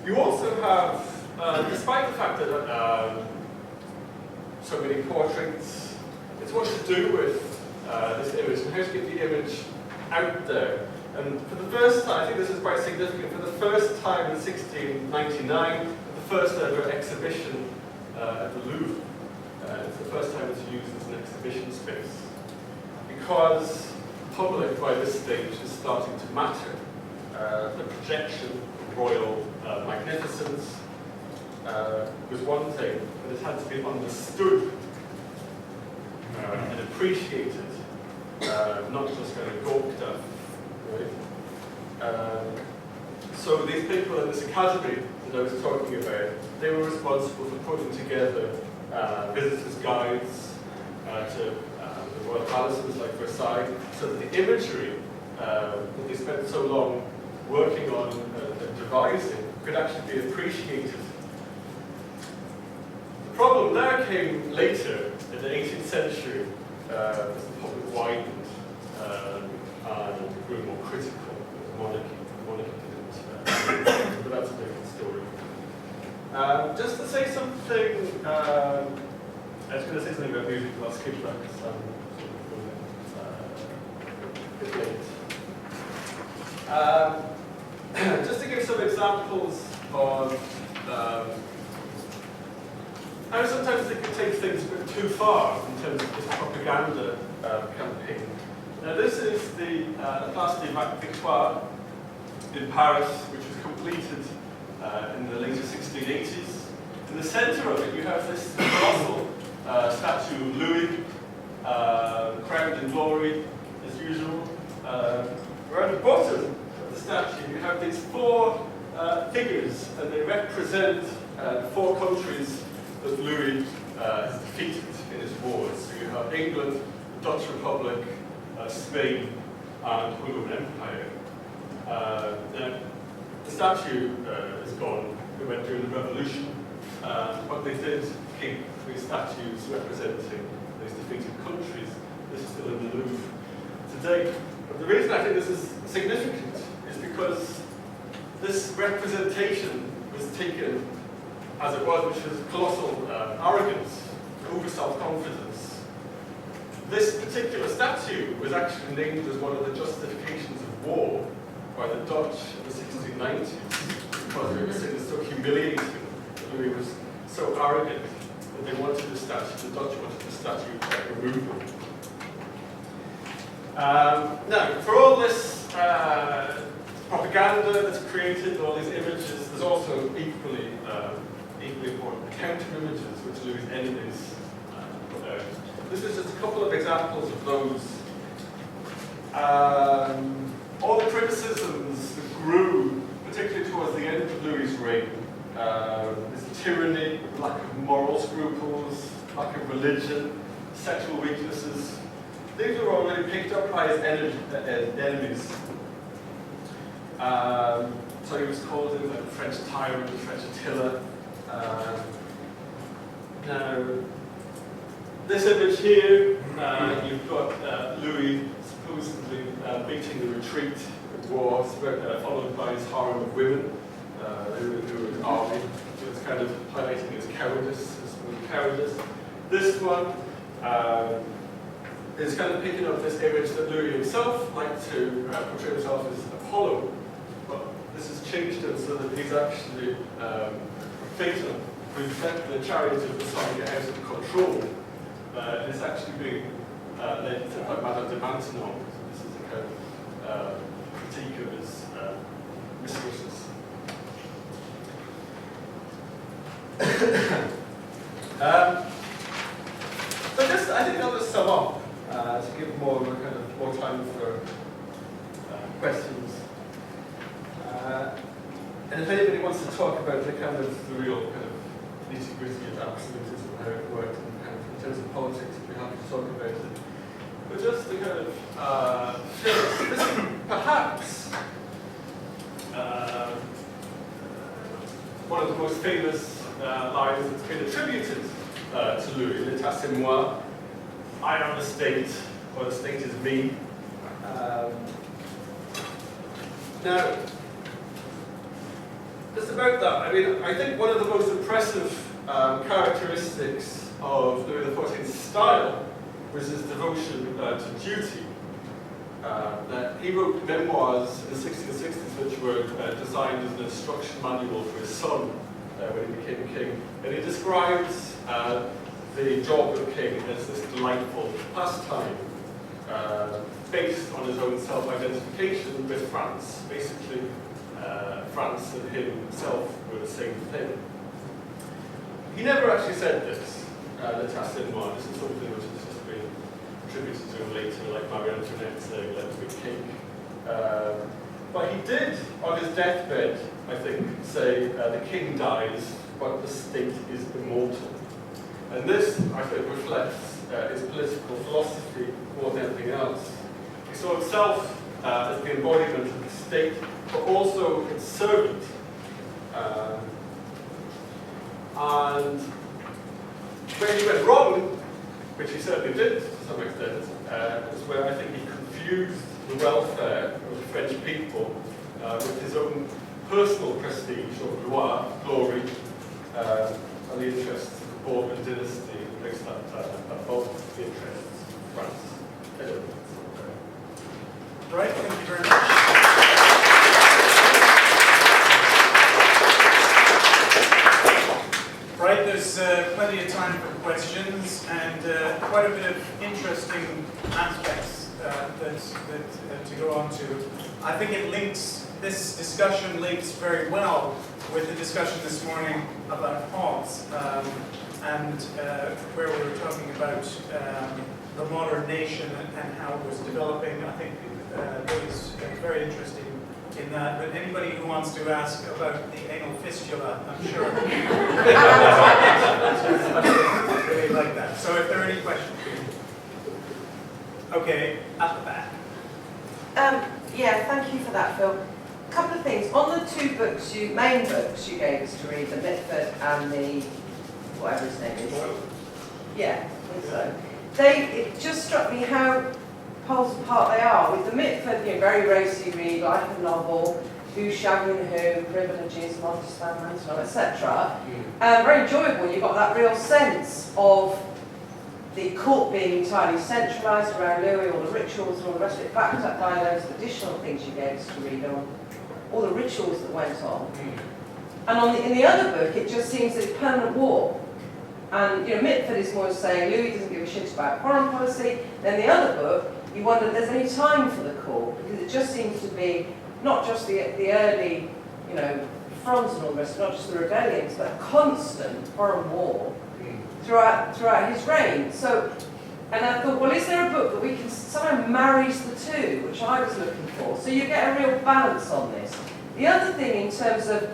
You also have, despite the fact that so many portraits, it's what to do with this image and how to get the image out there. And for the first time, I think this is quite significant, for the first time in 1699, the first ever exhibition at the Louvre. It's the first time it's used as an exhibition space. Because the public by this stage is starting to matter. The projection of royal magnificence was one thing, but it had to be understood and appreciated, not just kind of gawked at. Right? So these people in this academy that I was talking about, they were responsible for putting together visitors' guides to the royal palaces like Versailles, so that the imagery that they spent so long working on and devising could actually be appreciated. The problem there came later, in the 18th century, as the public widened and grew more critical of monarchy. Monarchy didn't, but that's a different story. Just to say something, I was going to say something about music, but I'll skip that because I'm a bit late. Just to give some examples of how sometimes they can take things a bit too far in terms of this propaganda campaign. Now this is the Place des Victoires in Paris, which was completed in the later 1680s. In the centre of it you have this colossal statue of Louis, crowned in glory as usual. Where at the bottom of the statue you have these four figures, and they represent the four countries that Louis has defeated in his wars. So you have England, the Dutch Republic, Spain, and the Roman Empire. Now, the statue is gone. It went during the Revolution, but they did keep these statues representing these defeated countries. This is still in the Louvre today. But the reason I think this is significant is because this representation was taken as it was, which was colossal arrogance, over self-confidence. This particular statue was actually named as one of the justifications of war by the Dutch in the 1690s, because it was seen as so humiliating that Louis was so arrogant that they wanted the statue, the Dutch wanted the statue removed. Now, for all this propaganda that's created, all these images, there's also equally important counter-images which Louis' enemies put out. This is just a couple of examples of those. All the criticisms that grew, particularly towards the end of Louis' reign, this tyranny, lack of moral scruples, lack of religion, sexual weaknesses, these were already picked up by his enemies. So he was called him the French tyrant, the French Attila. Now, this image here, you've got Louis supposedly beating the retreat in war, followed by his harem of women who were his army. So it's kind of highlighting his cowardice, his cowardice. This one is kind of picking up this image that Louis himself liked to portray himself as Apollo, but this has changed him so that he's actually Phaeton, who's left the chariot of the sun get out of control. It's actually being led by Madame de Maintenon. So this is a kind of critique of his mistresses. So just, I think I'll just sum up to give more time for questions. And if anybody wants to talk about the real kind of nitty-gritty of absolutism, how it worked, and in terms of politics, we'd be happy to talk about it. But just to kind of this is perhaps one of the most famous lines that's been attributed to Louis, "L'état c'est moi," I am the state, or the state is me. Now, just about that, I mean, I think one of the most impressive characteristics of Louis XIV's style was his devotion to duty. He wrote memoirs in the 1660s which were designed as an instruction manual for his son when he became king. And he describes the job of king as this delightful pastime based on his own self-identification with France. Basically, France and himself were the same thing. He never actually said this, l'état c'est moi. This is something which has just been attributed to him later, like Marie Antoinette saying, "Let me be king." But he did, on his deathbed, I think, say, "The king dies, but the state is immortal." And this, I think, reflects his political philosophy more than anything else. He saw himself as the embodiment of the state, but also its servant. And where he went wrong, which he certainly did to some extent, is where I think he confused the welfare of the French people with his own personal prestige or glory, and the interests of the Bourbon dynasty, and placed that above the interests of France. I don't think so. Right, thank you very much. Right, there's plenty of time for questions and quite a bit of interesting aspects that to go on to. I think this discussion links very well with the discussion this morning about Hobbes and where we were talking about the modern nation and how it was developing. I think Louis is very interesting in that, but anybody who wants to ask about the anal fistula, I'm sure. I really like that. So if there are any questions. Okay, at the back. Yeah, thank you for that, Phil. A couple of things. On the two books, main books you gave us to read, the Mitford and the, whatever his name is. Yeah, I think so. It just struck me how poles apart they are. With the Mitford, very racy read, like a novel, who's shagging who, privileges, Montespan, Mansfield, etc. Very enjoyable. You've got that real sense of the court being entirely centralised around Louis, all the rituals and all the rest of it. Back to that loads of additional things you gave us to read on, all the rituals that went on. And in the other book, it just seems that it's permanent war. And Mitford is more saying Louis doesn't give a shit about foreign policy. Then the other book, you wonder if there's any time for the court, because it just seems to be not just the early, fronts and all the rest, not just the rebellions, but a constant foreign war throughout his reign. So, and I thought, well, is there a book that we can somehow marries the two, which I was looking for? So you get a real balance on this. The other thing, in terms of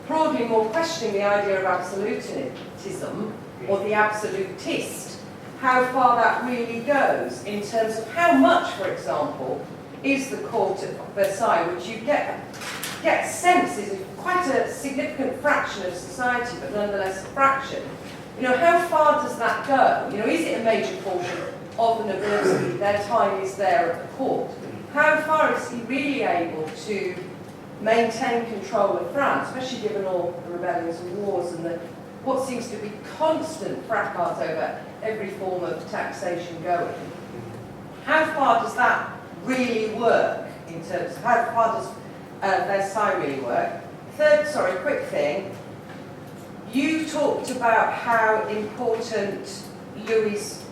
broadly more questioning the idea of absolutism or the absolutist, how far that really goes in terms of how much, for example, is the court at Versailles, which you get sense is quite a significant fraction of society, but nonetheless a fraction. How far does that go? Is it a major portion of the nobility? Their time is there at the court. How far is he really able to maintain control of France, especially given all the rebellions and wars and what seems to be constant fracas over every form of taxation going? How far does that really work in terms of how far does Versailles really work? Quick thing. You talked about how important Louis'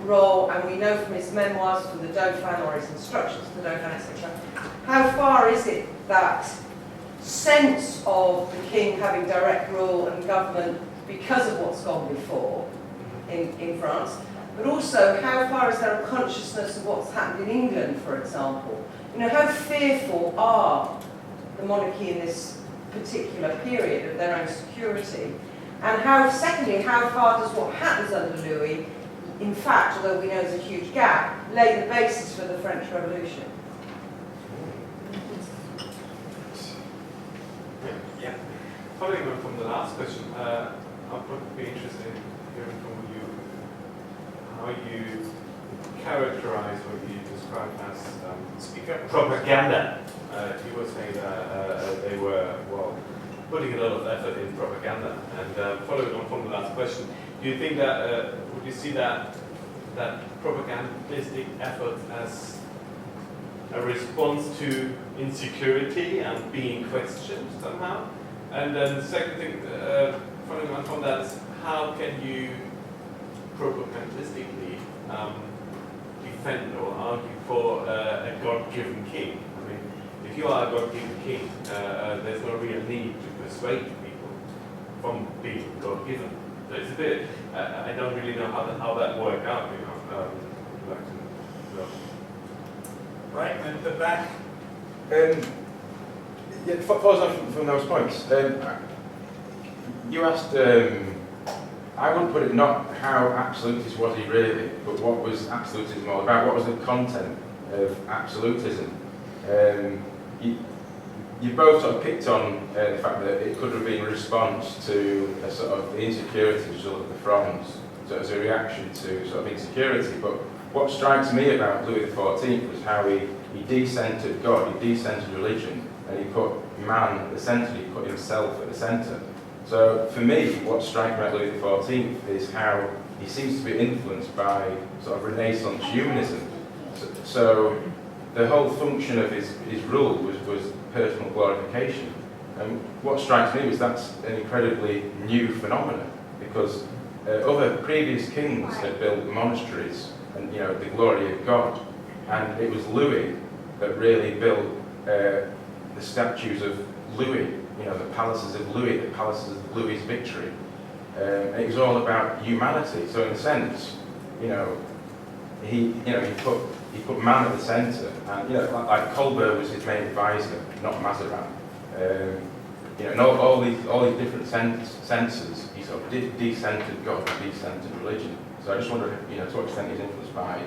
role, and we know from his memoirs, from the Dauphin or his instructions to the Dauphin, etc. How far is it that sense of the king having direct rule and government because of what's gone before in France, but also how far is there a consciousness of what's happened in England, for example? How fearful are the monarchy in this particular period of their own security? And secondly, how far does what happens under Louis, in fact, although we know there's a huge gap, lay the basis for the French Revolution? Yeah. Following on from the last question, I would be interested in hearing from you how you characterize what you describe as propaganda. You were saying that they were, putting a lot of effort in propaganda. And following on from the last question, do you think that, would you see that propagandistic effort as a response to insecurity and being questioned somehow? And then the second thing, following on from that, is how can you propagandistically defend or argue for a God-given king? I mean, if you are a God-given king, there's no real need to persuade people from being God-given. So it's a bit, I don't really know how that worked out, I'd like to know. Right, at the back. Follows on from those points. You asked, I would put it not how absolutist was he really, but what was absolutism all about? What was the content of absolutism? You both sort of picked on the fact that it could have been a response to a sort of insecurity of the Fronde, so as a reaction to sort of insecurity. But what strikes me about Louis XIV was how he decentered God, he decentered religion, and he put man at the centre, he put himself at the centre. So for me, what's striking about Louis XIV is how he seems to be influenced by sort of Renaissance humanism. So the whole function of his rule was personal glorification. And what strikes me was that's an incredibly new phenomenon, because other previous kings had built monasteries and, you know, the glory of God, and it was Louis that really built the statues of Louis, you know, the palaces of Louis, the palaces of Louis's victory. It was all about humanity. So in a sense, you know, he put man at the centre, and, you know, like Colbert was his main advisor, not Mazarin. You know, and all these different senses, he sort of decentered God, decentered religion. So I just wonder, you know, to what extent he's influenced by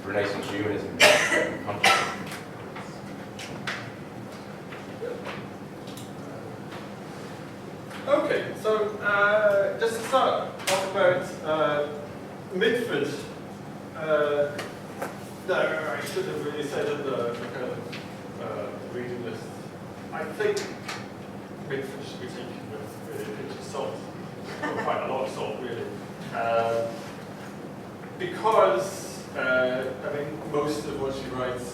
Renaissance humanism. Okay, so just to start off about Mitford, no, I should have really said in the kind of reading list. I think Mitford should be taken with a pinch of salt, or quite a lot of salt, really, because I mean most of what she writes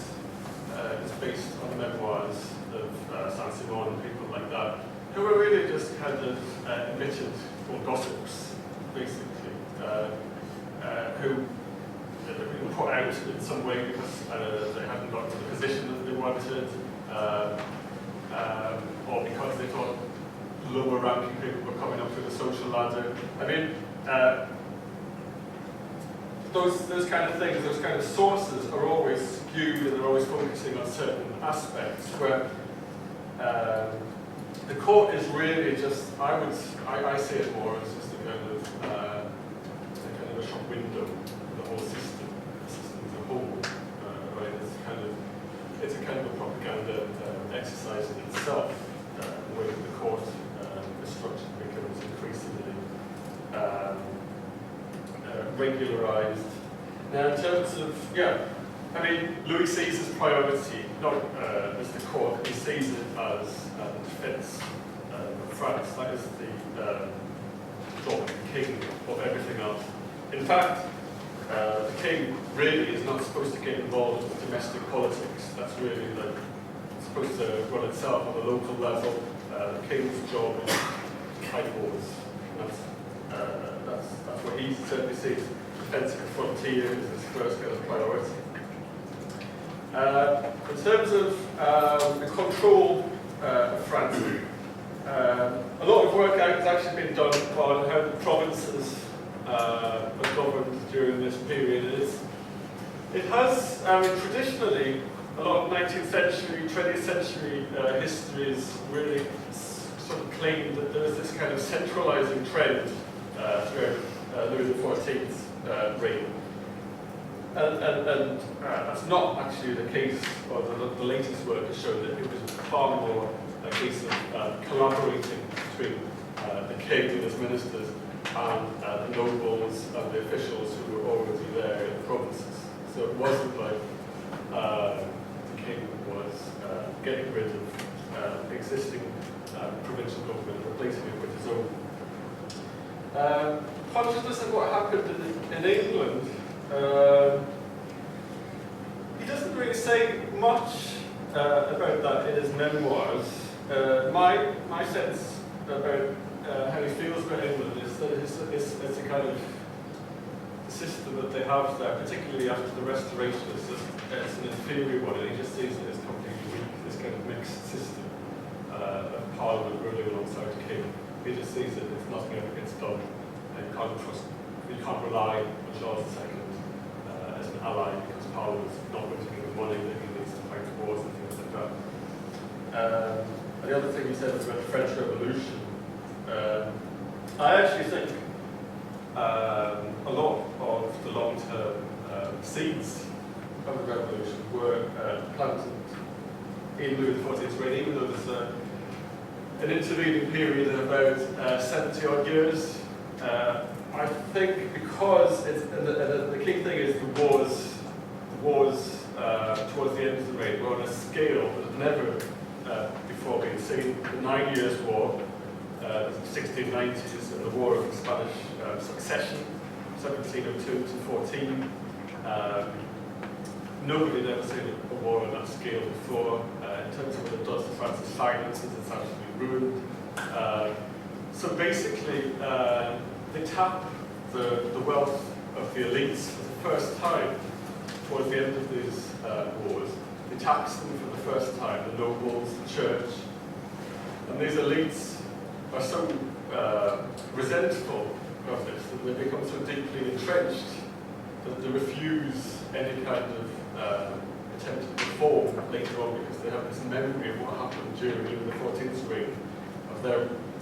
is based on memoirs of Saint-Simon and people like that, who were really just kind of omitted or gossips, basically, who had been put out in some way because they hadn't got to the position that they wanted, or because they thought lower ranking people were coming up through the social ladder. I mean, those kind of things, those kind of sources are always skewed, and they're always focusing on certain aspects where the court is really just, I see it more as just a kind of a shop window of the whole system as a whole, right? It's a kind of a propaganda exercise in itself, the way that the court is structured becomes increasingly regularized. Now, in terms of, I mean, Louis sees his priority, not as the court, he sees it as the defense of France. That is the job of the king of everything else. In fact, the king really is not supposed to get involved with domestic politics. That's really supposed to run itself on the local level. The king's job is to fight wars. That's what he certainly sees. Defense of the frontier is his first kind of priority. In terms of the control of France, a lot of work has actually been done on how the provinces are governed during this period. It has, traditionally, a lot of 19th century, 20th century histories really sort of claimed that there was this kind of centralizing trend throughout Louis XIV's reign. And that's not actually the case, or the latest work has shown that it was far more a case of collaborating between the king and his ministers and the nobles and the officials who were already there in the provinces. So it wasn't like the king was getting rid of existing provincial government, replacing it with his own. Consciousness of what happened in England, he doesn't really say much about that in his memoirs. My sense about how he feels about England is that it's a kind of system that they have there, particularly after the Restoration, it's an inferior one, and he just sees it as completely weak, this kind of mixed system of Parliament ruling alongside the king. He just sees it, it's nothing ever gets done, and you can't rely on Charles II as an ally, because Parliament's not going to give him money that he needs to fight wars and things like that. And the other thing he said was about the French Revolution. I actually think a lot of the long-term seeds of the revolution were planted in Louis XIV's reign, even though there's an intervening period of about 70 odd years. I think because it's, and the key thing is the wars towards the end of the reign were on a scale that had never before been seen. The 9 Years' War, the 1690s, and the War of Spanish Succession, 1702 to 14. Nobody had ever seen a war on that scale before. In terms of what it does to France's finances, it's absolutely ruined. So basically, they tap the wealth of the elites for the first time towards the end of these wars. They tax them for the first time, the nobles, the church. And these elites are so resentful of this that they become so deeply entrenched that they refuse any kind of attempt to reform later on, because they have this memory of what happened during Louis XIV's reign, of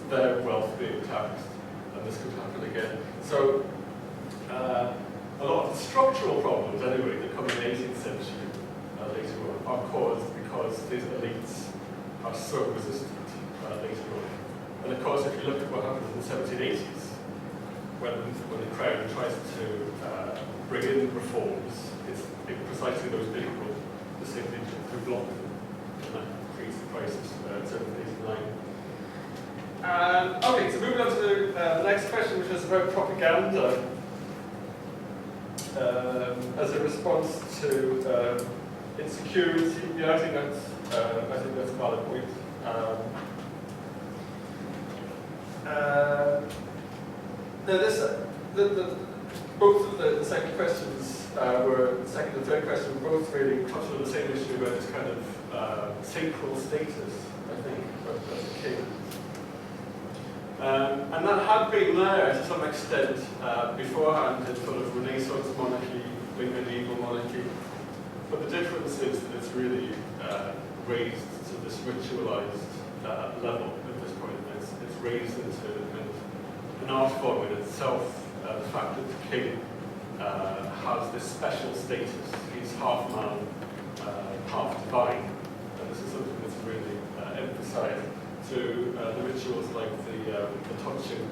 their wealth being taxed, and this could happen again. So a lot of the structural problems, anyway, that come in the 18th century later on are caused because these elites are so resistant later on. And of course, if you look at what happens in the 1780s, when the Crown tries to bring in reforms, it's precisely those people, the same people who block them, and that creates the crisis in 1789. Okay, so moving on to the next question, which was about propaganda as a response to insecurity. Yeah, I think that's a valid point. Both of the second questions the second and third question were both really touched on the same issue about this kind of sacral status, I think, of the king. And that had been there to some extent beforehand in sort of Renaissance monarchy, late medieval monarchy. But the difference is that it's really raised to this ritualized level at this point. It's raised into kind of an art form in itself. The fact that the king has this special status. He's half man, half divine. And this is something that's really emphasized to the rituals like the touching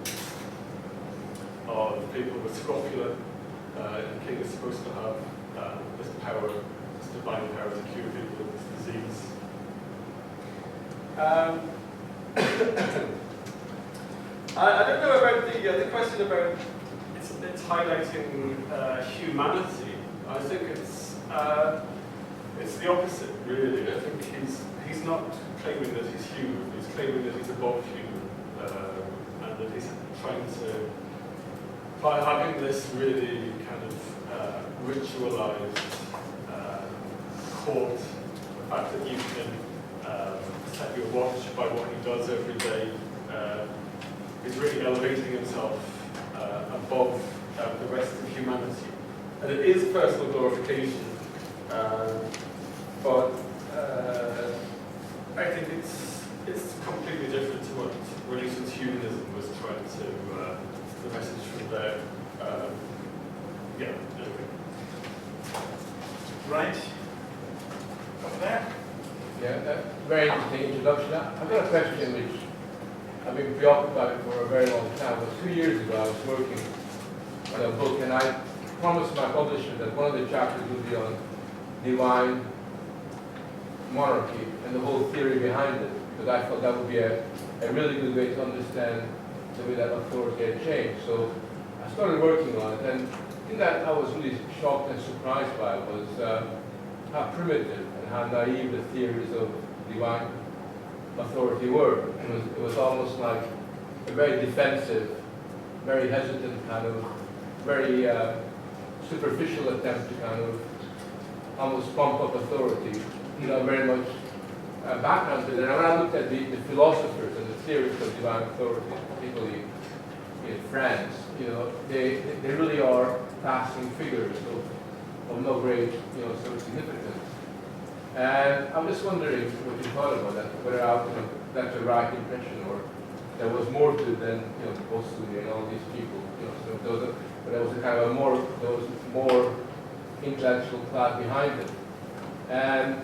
of people with scrofula. The king is supposed to have this power, this divine power to cure people of this disease. I don't know about the question about it's highlighting humanity. I think it's the opposite, really. I think he's not claiming that he's human. He's claiming that he's above human, and that he's trying to, by having this really kind of ritualized court, the fact that you can set your watch by what he does every day, is really elevating himself above the rest of humanity. And it is personal glorification, but I think it's completely different to what Renaissance humanism was trying to, the message from there. Yeah, anyway. Right. Over there. Yeah, very interesting introduction. I've got a question which I've been preoccupied for a very long time. It was 2 years ago I was working on a book, and I promised my publisher that one of the chapters would be on divine monarchy and the whole theory behind it, because I thought that would be a really good way to understand the way that authority had changed. So I started working on it, and the thing that I was really shocked and surprised by was how primitive and how naive the theories of divine authority were. It was almost like a very defensive, very hesitant kind of, very superficial attempt to kind of almost pump up authority, very much background to it. And when I looked at the philosophers and the theories of divine authority, particularly in France, they really are passing figures of no great, sort of significance. And I'm just wondering what you thought about that, whether that's a right impression, or there was more to it than Boston and all these people. But there was a kind of more intellectual class behind it. And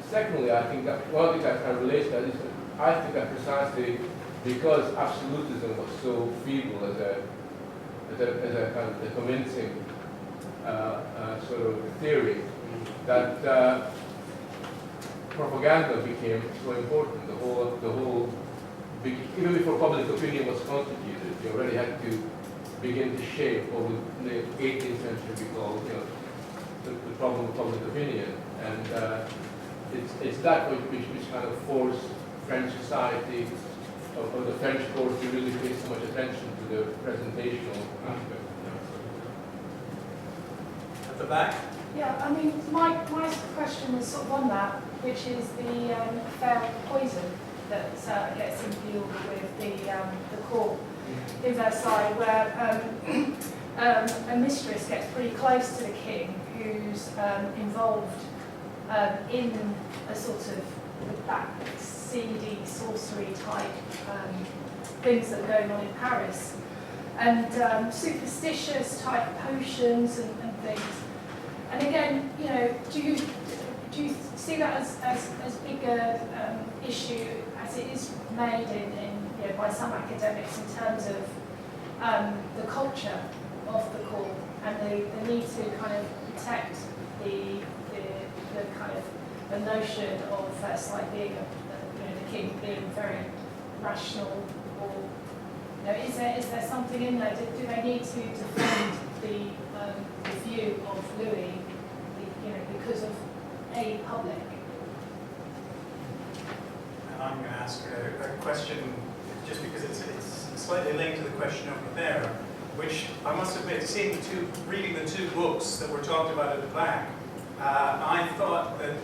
Secondly, I think that one thing that can relate to that is I think that precisely because absolutism was so feeble as a kind of a convincing sort of theory, that propaganda became so important. The whole, even before public opinion was constituted, you already had to begin to shape what would in the 18th century be called, the problem of public opinion, and it's that which kind of forced French society or the French court to really pay so much attention to the presentational aspect. At the back? Yeah, I mean, my question was sort of on that, which is the affair of poison that gets imbued with the court in Versailles, where a mistress gets pretty close to the king, who's involved in a sort of that seedy, sorcery type things that are going on in Paris, and superstitious type potions and things. And again, do you see that as big a issue as it is made in by some academics in terms of the culture of the court and the need to kind of protect the kind of the notion of like being the king being very rational, or is there something in there? Do they need to defend the view of Louis, because of a public? And I'm going to ask a question, just because it's slightly linked to the question over there, which I must admit, reading the two books that were talked about at the back, I thought that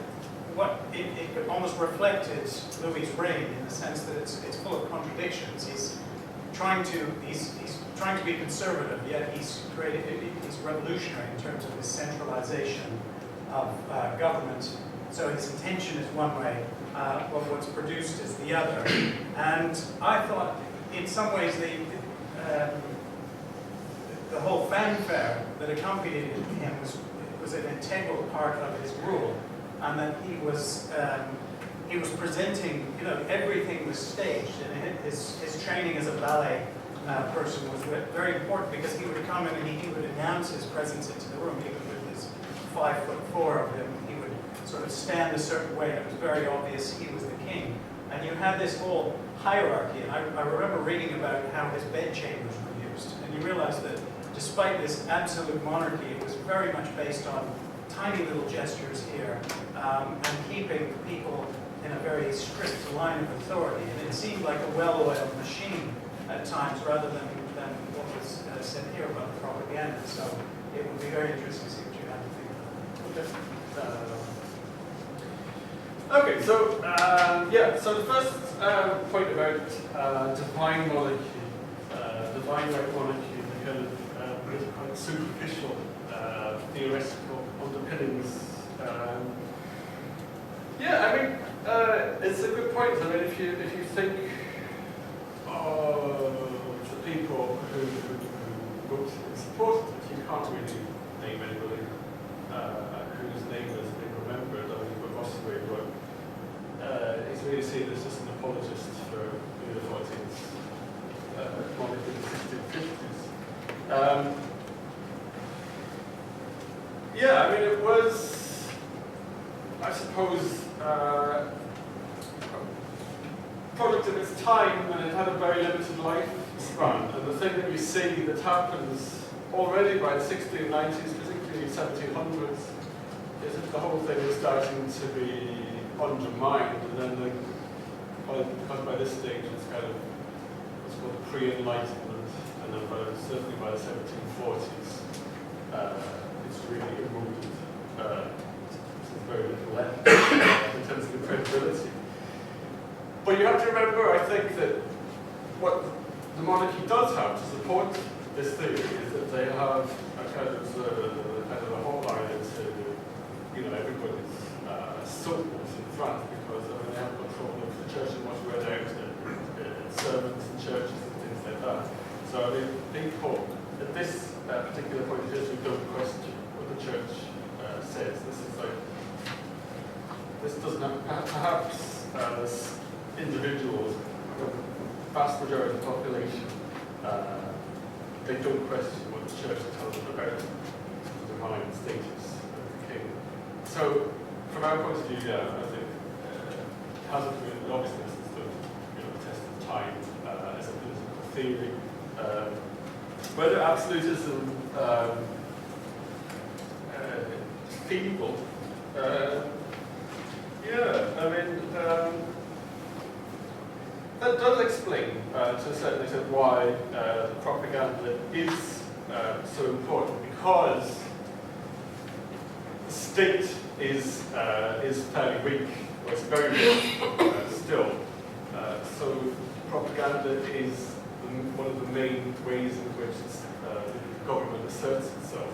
it almost reflected Louis' reign in the sense that it's full of contradictions. He's trying to be conservative, yet he's revolutionary in terms of his centralization of government. So his intention is one way, but what's produced is the other. And I thought, in some ways, the whole fanfare that accompanied him was an integral part of his rule, and that he was presenting, everything was staged, and his training as a ballet person was very important, because he would come in and he would announce his presence into the room, even with his 5'4" of him. He would sort of stand a certain way, and it was very obvious he was the king. And you had this whole hierarchy, and I remember reading about how his bedchambers were used, and you realize that despite this absolute monarchy, it was very much based on tiny little gestures here, and keeping people in a very strict line of authority. And it seemed like a well-oiled machine at times, rather than what was said here about the propaganda. So it would be very interesting to see what you have to think about it. Okay, so the first point about divine monarchy, divine right monarchy, the kind of quite superficial theoretical underpinnings. It's a good point. I mean, if you think of the people who wrote in support of it, you can't really name anybody whose name has been remembered. I mean, but Bossuet wrote, he's really seen as just an apologist for Louis XIV's monarchy in the 1650s. I mean, it was, I suppose, a product of its time, and it had a very limited lifespan. And the thing that we see that happens already by the 1690s, particularly 1700s, is that the whole thing is starting to be undermined. And then, because by this stage it's kind of what's called pre-enlightenment, and then certainly by the 1740s, it's really eroded. There's very little left in terms of the credibility. But you have to remember, I think, that what the monarchy does have to support this theory is that they have a kind of a whole line into everybody's soapbox in France, because they have control of the church and what's read out in sermons and churches and things like that. So I mean, people at this particular point in history don't question what the church says. This is like this doesn't have, perhaps individuals, the vast majority of the population, they don't question what the church tells them about the divine status of the king. So, from our point of view, yeah, I think it hasn't been, obviously this is the test of time as a political theory. Whether absolutism feeble, yeah, I mean, that does explain to a certain extent why propaganda is so important, because the state is fairly weak, or it's very weak still. So propaganda is one of the main ways in which the government asserts itself.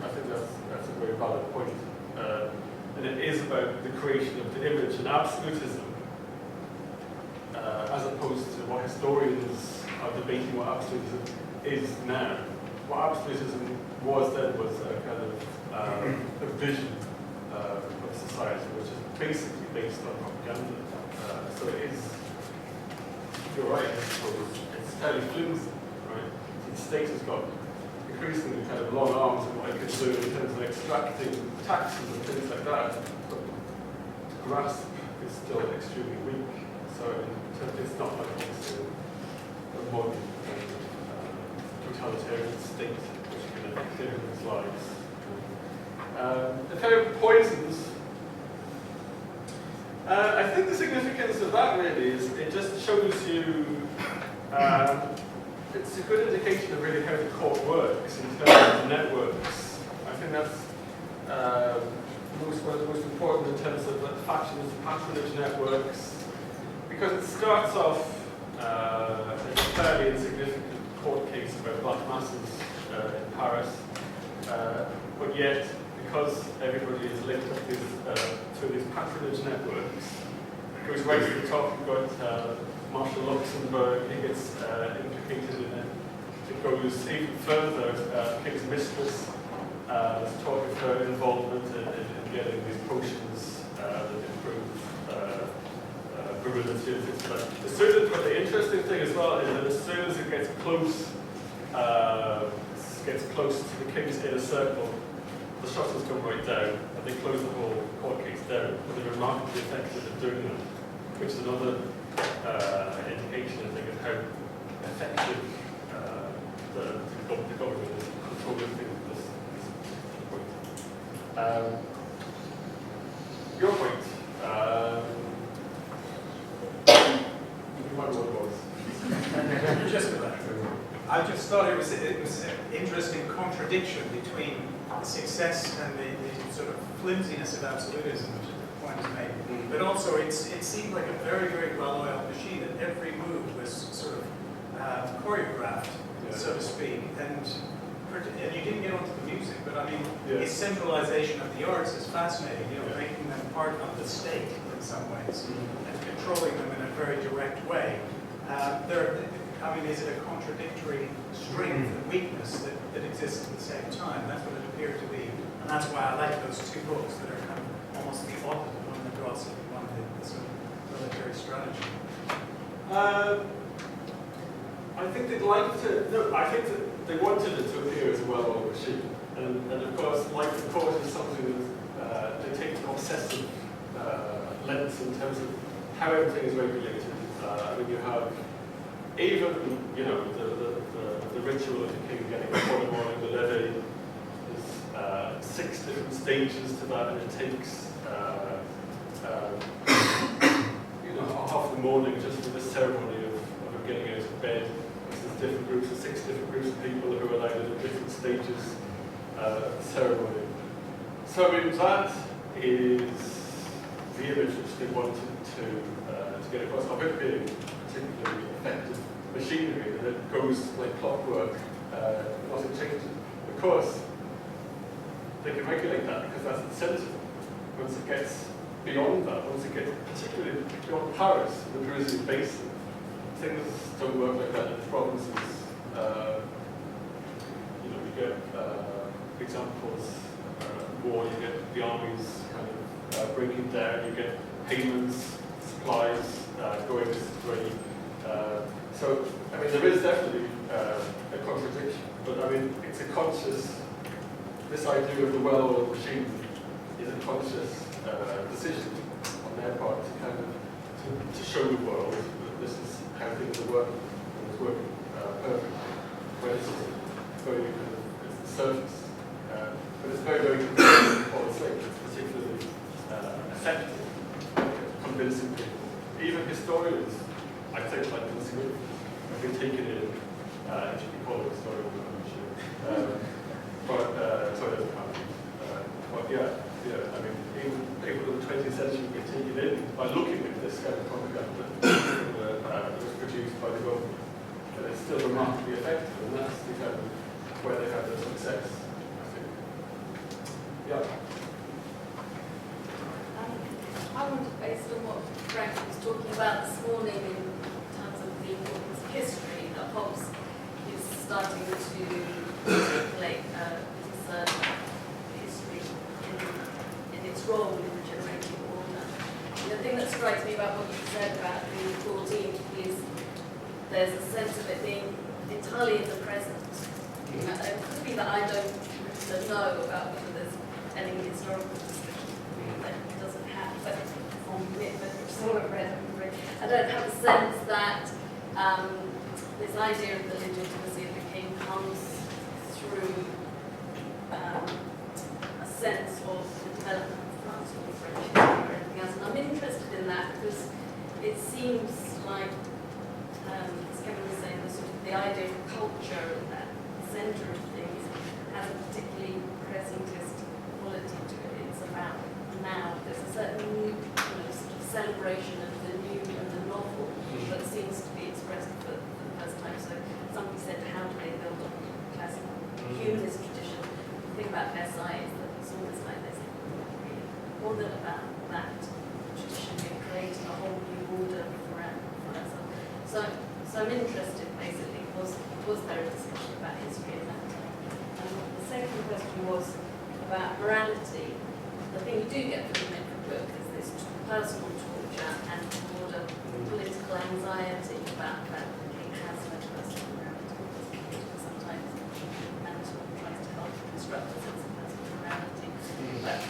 I think that's a very valid point. And it is about the creation of the image and absolutism, as opposed to what historians are debating what absolutism is now. What absolutism was then was a kind of a vision of society, which is basically based on propaganda. So it is, you're right, I suppose, it's fairly flimsy, right? The state has got increasingly kind of long arms in what it can do in terms of extracting taxes and things like that, but the grasp is still extremely weak. So it's not like a modern totalitarian state which can affect everyone's lives. The kind of poisons, I think the significance of that really is it just shows you it's a good indication of really how the court works in terms of the networks. I think that's one of the most important in terms of the factions, patronage networks, because it starts off as a fairly insignificant court case about black masses in Paris, but yet, because everybody is linked up to these patronage networks, it goes right to the top. You've got Marshal Luxembourg, he gets implicated in it. It goes even further. King's mistress, there's talk of her involvement in getting these potions that improve virility and things like that. But the interesting thing as well is that as soon as it gets close to the king's inner circle, the shutters come right down and they close the whole court case down. But they're remarkably effective at doing that, which is another indication, I think, of how effective the government is controlling things at this point. Your point. You might know what it was. Just about. I just thought it was an interesting contradiction between the success and the sort of flimsiness of absolutism, which is the point is made. But also, it seemed like a very, very well-oiled machine, and every move was sort of choreographed, so to speak. And you didn't get onto the music, but I mean, the centralization of the arts is fascinating. You know, making them part of the state in some ways, and controlling them in a very direct way. I mean, is it a contradictory strength and weakness that exists at the same time? That's what it appeared to be, and that's why I like those two books that are kind of almost the opposite, one the gossip, one the sort of military strategy. I think they'd like to. No, I think that they wanted it to appear as a well-oiled machine, and of course, like the court is something that they take an obsessive lens in terms of how everything is regulated. I mean, you have even, you know, the ritual of the king getting up in the morning, the levee. There's 6 different stages to that, and it takes you know, half the morning just for this ceremony of getting out of bed. There's different groups of 6 different groups of people who are allowed at different stages of the ceremony. So I mean, that is the image which they wanted to get across of it being particularly effective machinery, and it goes like clockwork, nothing changes. Of course, they can regulate that because that's incentive. Once it gets beyond that, once it gets particularly beyond Paris, the Parisian basin, things don't work like that in the provinces. You know, you get examples more, you get the armies kind of breaking down, you get payments, supplies going astray. So, I mean, there is definitely a contradiction, but I mean, it's a conscious, this idea of the well-oiled machine is a conscious decision on their part to kind of, to show the world that this is how things are working, and it's working perfectly. When it's very kind of, it's the surface. But it's very, very convincing policy. It's particularly effective, convincing people. Even historians, I think, like Phil have been taken in, if you can call it historian, I'm not sure. Sorry, that's kind but yeah, I mean, even people of the 20th century have been taken in by looking at this kind of propaganda that was produced by the government. And it's still remarkably effective, and that's the kind of where they have their success, I think. Yeah. I wonder, based on what Frank was talking about this morning in terms of the importance of history, that Hobbes is starting to articulate concern about history in its role in generating order. The thing that strikes me about what you said about Louis XIV is there's a sense of it being entirely in the present. It could be that I don't know about whether there's any historical discussion that he doesn't have, but from commitment, which sort of read, I don't have a sense that this idea of the legitimacy of the king comes through a sense of the development of France or the French history or anything else. And I'm interested in that because it seems like, as Kevin was saying, the idea of culture and that centre of things has a particularly presentist quality to it. It's about now. There's a certain new sort of celebration of the new and the novel that seems to be expressed for the first time. So somebody said, how do they build on classical humanist tradition? The thing about Versailles is that it's almost like there's really more than about that tradition. We're creating a whole new order for ourselves. So I'm interested, basically, was there a discussion about history at that time? The second question was about morality. The thing you do get from the Mitford book is this personal torture and broader political anxiety about that the king has no personal morality sometimes, and tries to help construct a sense of personal morality. But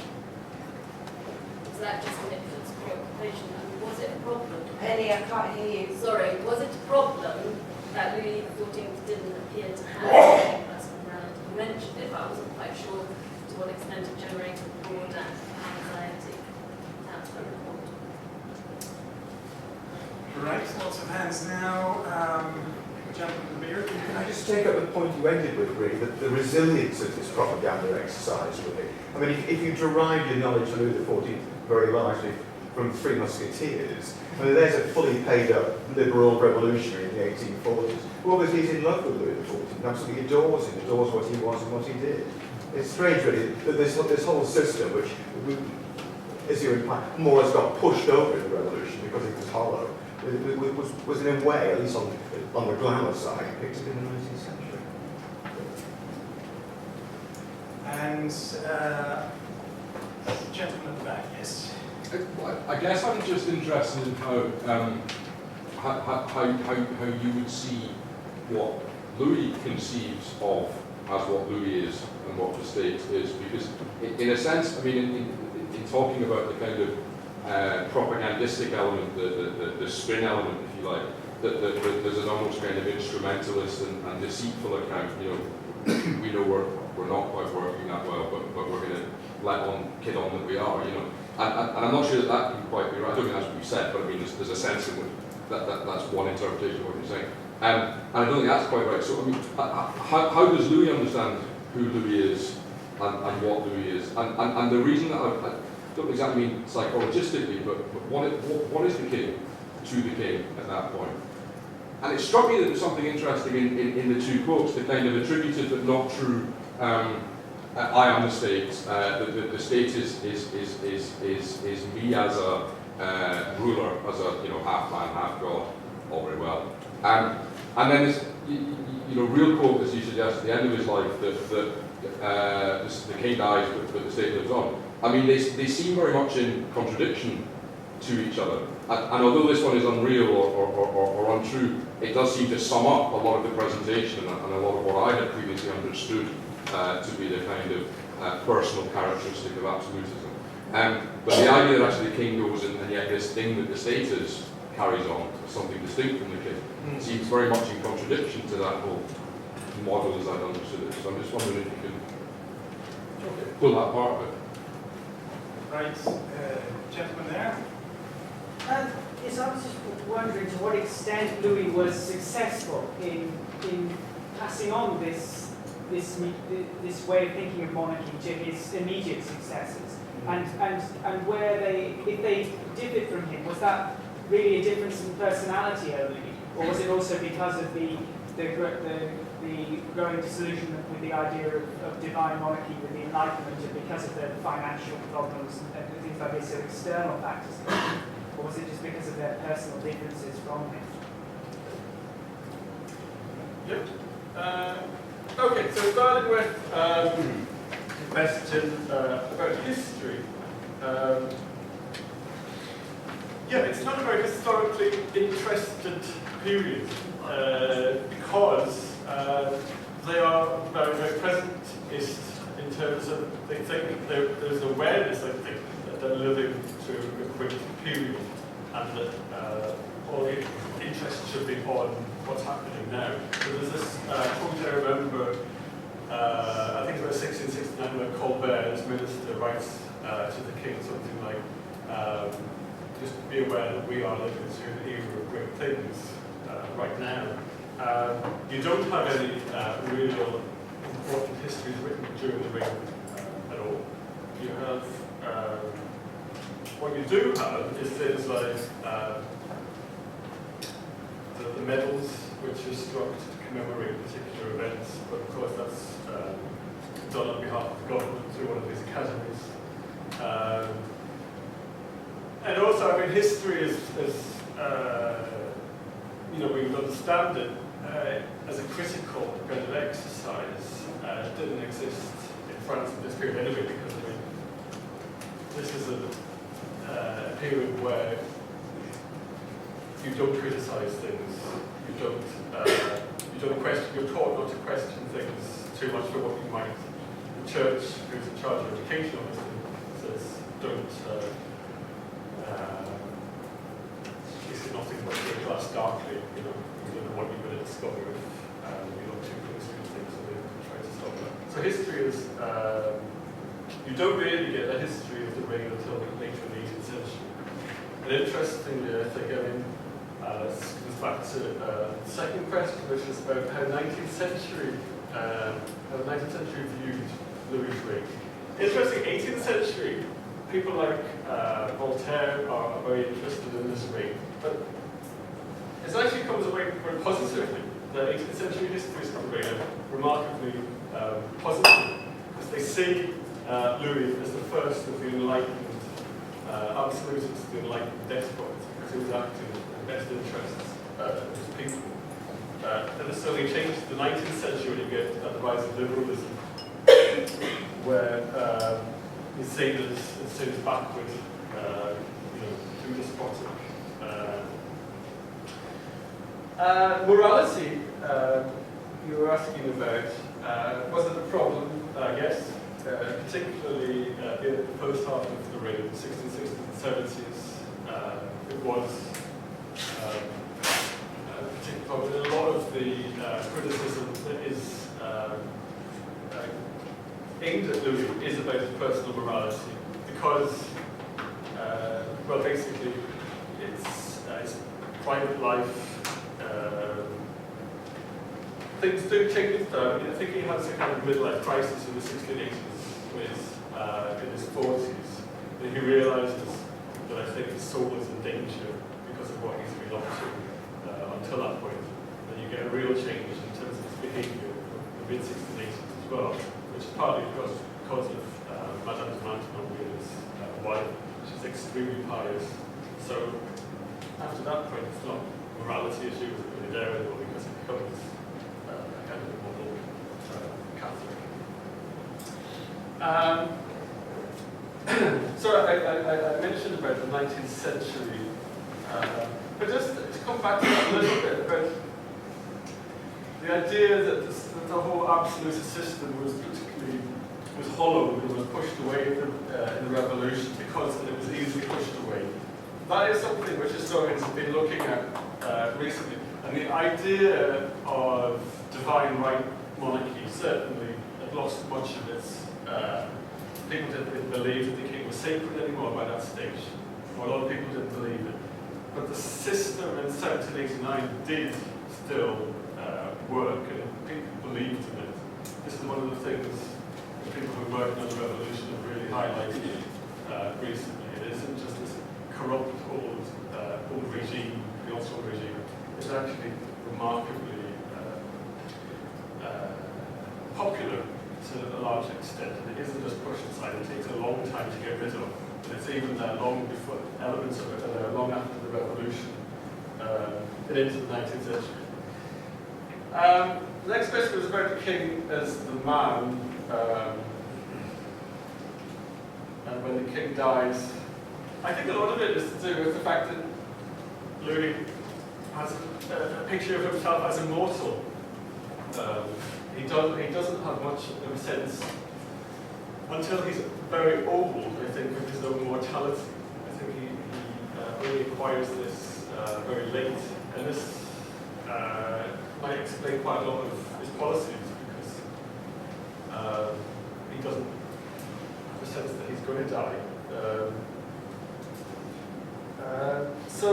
was that just Mitford's preoccupation? I mean, was it a problem? Penny, I can't hear you. Sorry, was it a problem that Louis XIV didn't appear to have any personal morality? You mentioned it, but I wasn't quite sure to what extent it generated broader anxiety. That's the report. Right, lots of hands now. Gentleman in the beard. Can I just take up the point you ended with, really, the resilience of this propaganda exercise, really? I mean, if you derive your knowledge of Louis XIV very largely from Three Musketeers, I mean, there's a fully paid-up liberal revolutionary in the 1840s who obviously is in love with Louis XIV, absolutely adores him, adores what he was and what he did. It's strange, really, that this whole system, which, as you imply, more or less got pushed over in the revolution because it was hollow, was in a way, at least on the glamour side, picked up in the 19th century. And gentleman at the back, yes. I guess I'm just interested in how you would see what Louis conceives of as what Louis is and what the state is, because in a sense, I mean, in talking about the kind of propagandistic element, the spin element, if you like, that there's an almost kind of instrumentalist and deceitful account. You know, we know we're not quite working that well, but we're going to let on kid on that we are. You know. And I'm not sure that can quite be right. I don't think that's what you said, but I mean, there's a sense in which that's one interpretation of what you're saying. And I don't think that's quite right. So, I mean, how does Louis understand who Louis is and what Louis is? And the reason that I don't exactly mean psychologistically, but what is the king to the king at that point? And it struck me that there's something interesting in the two quotes, the kind of attributed but not true. I am the state. The state is me as a ruler, as a half man, half god. All very well. And then this real quote, as you suggest, at the end of his life, that the king dies, but the state lives on. I mean, they seem very much in contradiction to each other. And although this one is unreal or untrue, it does seem to sum up a lot of the presentation and a lot of what I had previously understood to be the kind of personal characteristic of absolutism. But the idea that actually the king goes and yet this thing that the state is carries on, something distinct from the king, seems very much in contradiction to that whole model as I'd understood it. So I'm just wondering if you could pull that part of it. Right, gentleman there. Yes, I was just wondering to what extent Louis was successful in passing on this way of thinking of monarchy to his immediate successors, and where if they differed from him, was that really a difference in personality only, or was it also because of the growing disillusionment with the idea of divine monarchy with the Enlightenment, and because of the financial problems and things like this, so external factors? Or was it just because of their personal differences from him? Yep. Okay, so starting with the question about history. Yeah, it's not a very historically interested period because they are very presentist in terms of they think there's awareness, I think, that they're living through a quick period and that all the interest should be on what's happening now. So there's this quote I remember, I think it was 1669, where Colbert, as minister, writes to the king something like, just be aware that we are living through an era of great things right now. You don't have any real important histories written during the reign at all. You have, what you do have is things like the medals which are struck to commemorate particular events, but of course that's done on behalf of the government through one of these academies. And also, I mean, history is you know, we would understand it as a critical kind of exercise. It didn't exist in France at this period anyway, because I mean, this is a period where you don't criticize things, you don't question, you're taught not to question things too much for what you might. The church, who's in charge of education, obviously, says don't. It's nothing but your class darkly, you know, you don't know what you're going to discover if you look too closely at things, so they try to stop that. So history is, you don't really get a history of the reign until later in the 18th century. And interestingly, I think, I mean, this goes back to the second question, which is about how 19th century viewed Louis' reign. Interesting, 18th century, people like Voltaire are very interested in this reign, but it actually comes away very positively. The 18th century histories come away remarkably positive, because they see Louis as the first of the enlightened absolutists, the enlightened despots, because he was acting in the best interests of his people. And so they changed the 19th century when you get the rise of liberalism, where you see that it's seen as backward, you know, too despotic. Morality, you were asking about, was it a problem? Yes, particularly in the first half of the reign, the 1660s and 70s, it was a particular problem. And a lot of the criticism that is aimed at Louis is about his personal morality, because, well, basically, it's his private life. Things do take its time. I think he has a kind of midlife crisis in the 1680s, with in his 40s, and he realizes that I think his soul is in danger because of what he's been up to until that point. And you get a real change in terms of his behaviour in the mid-1680s as well, which is partly because of Madame de Maintenon, his wife, which is extremely pious. So after that point, it's not a morality issue isn't really there anymore, because it becomes a kind of model Catholic. So I mentioned about the 19th century, but just to come back to that a little bit about the idea that the whole absolutist system was hollowed and was pushed away in the revolution because it was easily pushed away. That is something which historians have been looking at recently, and the idea of divine right monarchy certainly had lost much of its. People didn't believe that the king was sacred anymore by that stage. Or a lot of people didn't believe it. But the system in 1789 did still work, and people believed in it. This is one of the things that people who are working on the revolution have really highlighted recently. It isn't just this corrupt old regime, the Austrian regime. It's actually remarkably popular to a large extent, and it isn't just pushed aside. It takes a long time to get rid of, and it's even there long before elements of it are there long after the revolution and into the 19th century. The next question was about the king as the man, and when the king dies. I think a lot of it is to do with the fact that Louis has a picture of himself as immortal. He doesn't have much of a sense until he's very old, I think, of his own mortality. I think he really acquires this very late, and this might explain quite a lot of his policies, because he doesn't have a sense that he's going to die. So,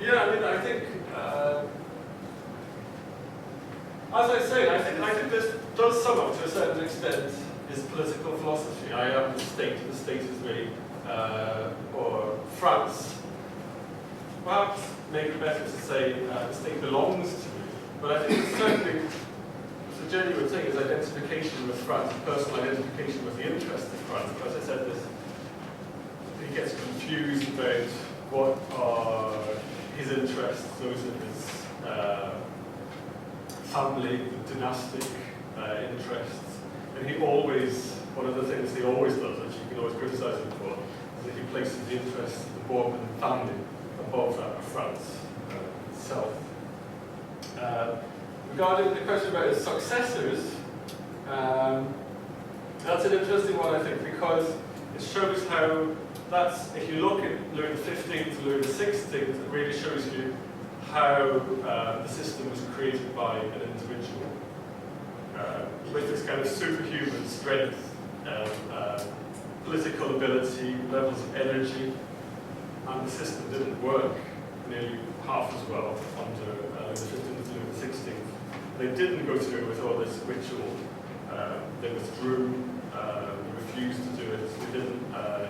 yeah, I mean, I think, as I say, I think this does sum up to a certain extent his political philosophy. I am the state is me, or France. Perhaps maybe better to say the state belongs to me, but I think certainly it's a genuine thing, is identification with France, personal identification with the interests of France. But as I said, he gets confused about what are his interests, those of his family, dynastic interests. And he always, one of the things he always does, which you can always criticise him for, is that he places the interests of the Bourbon family above that of France itself. Regarding the question about his successors, that's an interesting one, I think, because it shows how if you look at Louis XV to Louis XVI, it really shows you how the system was created by an individual with this kind of superhuman strength, political ability, levels of energy, and the system didn't work nearly half as well under Louis XV to Louis XVI. They didn't go through with all this ritual. They withdrew. They refused to do it. They didn't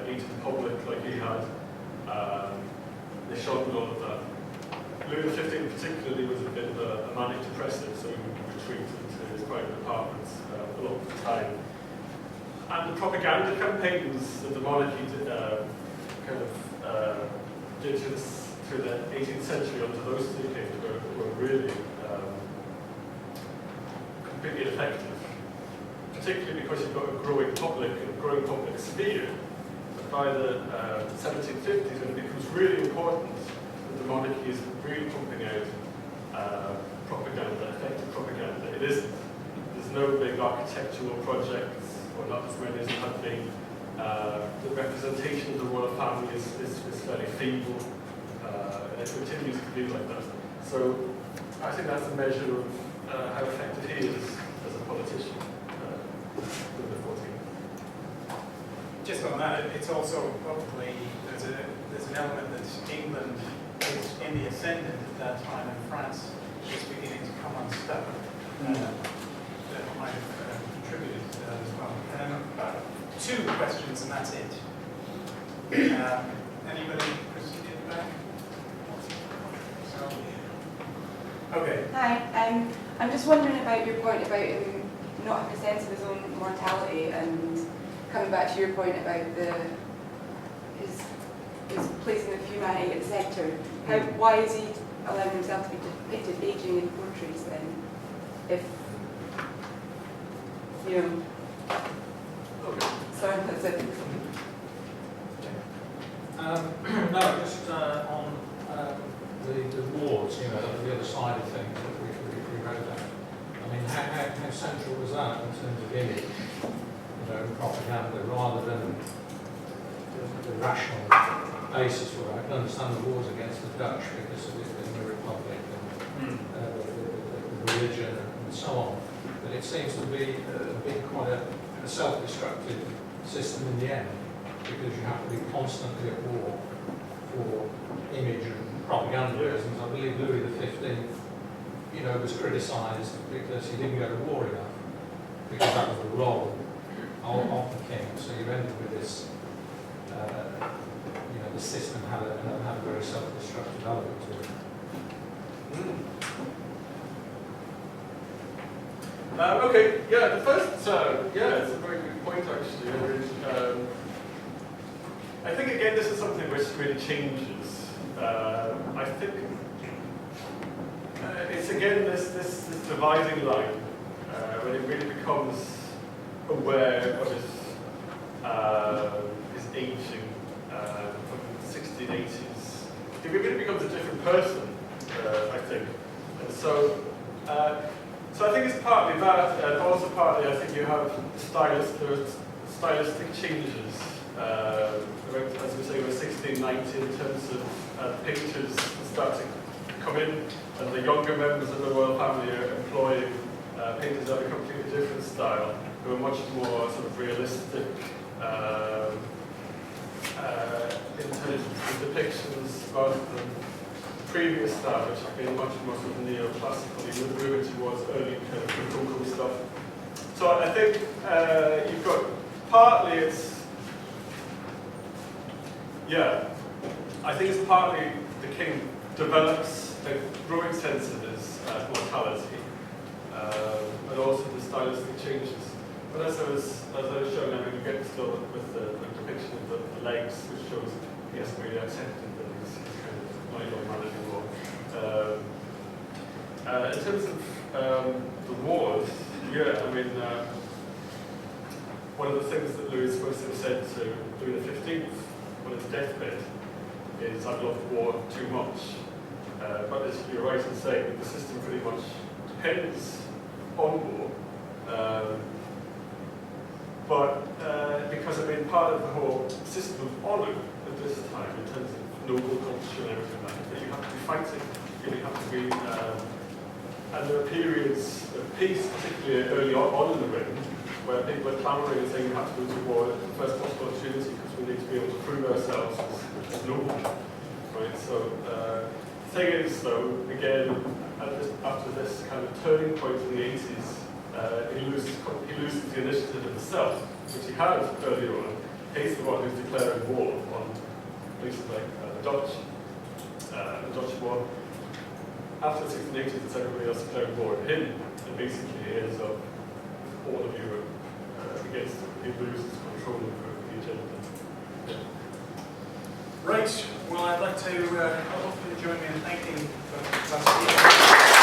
eat in public like he had. They shunned all of that. Louis XV particularly was a bit of a manic depressive, so he would retreat into his private apartments a lot of the time. And the propaganda campaigns that the monarchy did through the 18th century under those two kings were really completely effective. Particularly because you've got a growing public sphere. But by the 1750s, when it becomes really important that the monarchy is really pumping out propaganda, effective propaganda, it isn't. There's no big architectural projects, or not as many as there have been. The representation of the royal family is fairly feeble, and it continues to be like that. So I think that's a measure of how effective he is as a politician. Just on that, it's also probably there's an element that England is in the ascendant at that time, and France is beginning to come unstuck. That might have contributed to that as well. Two questions, and that's it. Anybody proceed in the back? Okay. Hi, I'm just wondering about your point about him not having a sense of his own mortality, and coming back to your point about his placing of humanity at the centre. Why is he allowing himself to be depicted aging in portraits then? If, you know, Okay. sorry, that's it. No, just on the wars, the other side of things that we read about. I mean, how central was that in terms of image, propaganda, rather than the rational basis for it? I can understand the wars against the Dutch because of it being a republic and the religion and so on. But it seems to be quite a self-destructive system in the end, because you have to be constantly at war for image and propaganda reasons. I believe Louis XV, was criticised because he didn't go to war enough, because that was the role of the king. So you ended with this, the system had a very self-destructive element to it. Okay, yeah, the first, it's a very good point actually. I think again this is something which really changes. I think it's again this dividing line when it really becomes aware of his aging from the 1680s. He really becomes a different person, I think, and so. So I think it's partly that, and also partly I think you have stylistic changes. As we say, we're 1690 in terms of pictures start to come in, and the younger members of the royal family are employing painters of a completely different style, who are much more sort of realistic in terms of depictions rather than previous style, which have been much more sort of neoclassical, even moving towards early kind of rococo stuff. So I think you've got partly I think it's partly the king develops a growing sense of his mortality, and also the stylistic changes. But as I was showing, I mean, you get still with the depiction of the legs, which shows he hasn't really accepted that he's kind of not even man anymore. In terms of the wars, I mean, one of the things that Louis XIV said to Louis XV on his deathbed is, "I've loved war too much." But as you're right in saying, the system pretty much depends on war. But because I mean, part of the whole system of honour at this time, in terms of noble culture and everything like that, you have to be fighting. You have to be, and there are periods of peace, particularly early on in the reign, where people are clamouring and saying we have to go to war at the first possible opportunity because we need to be able to prove ourselves as noble. Right. So the thing is, though, again, after this kind of turning point in the 80s, he loses the initiative himself, which he had earlier on. He's the one who's declaring war on places like the Dutch war. After the 1680s, it's everybody else declaring war on him, and basically he ends up all of Europe against him. He loses control of the agenda. Yeah. Right, well I'd like to hopefully join me in thanking Dr. Kevin Yuill.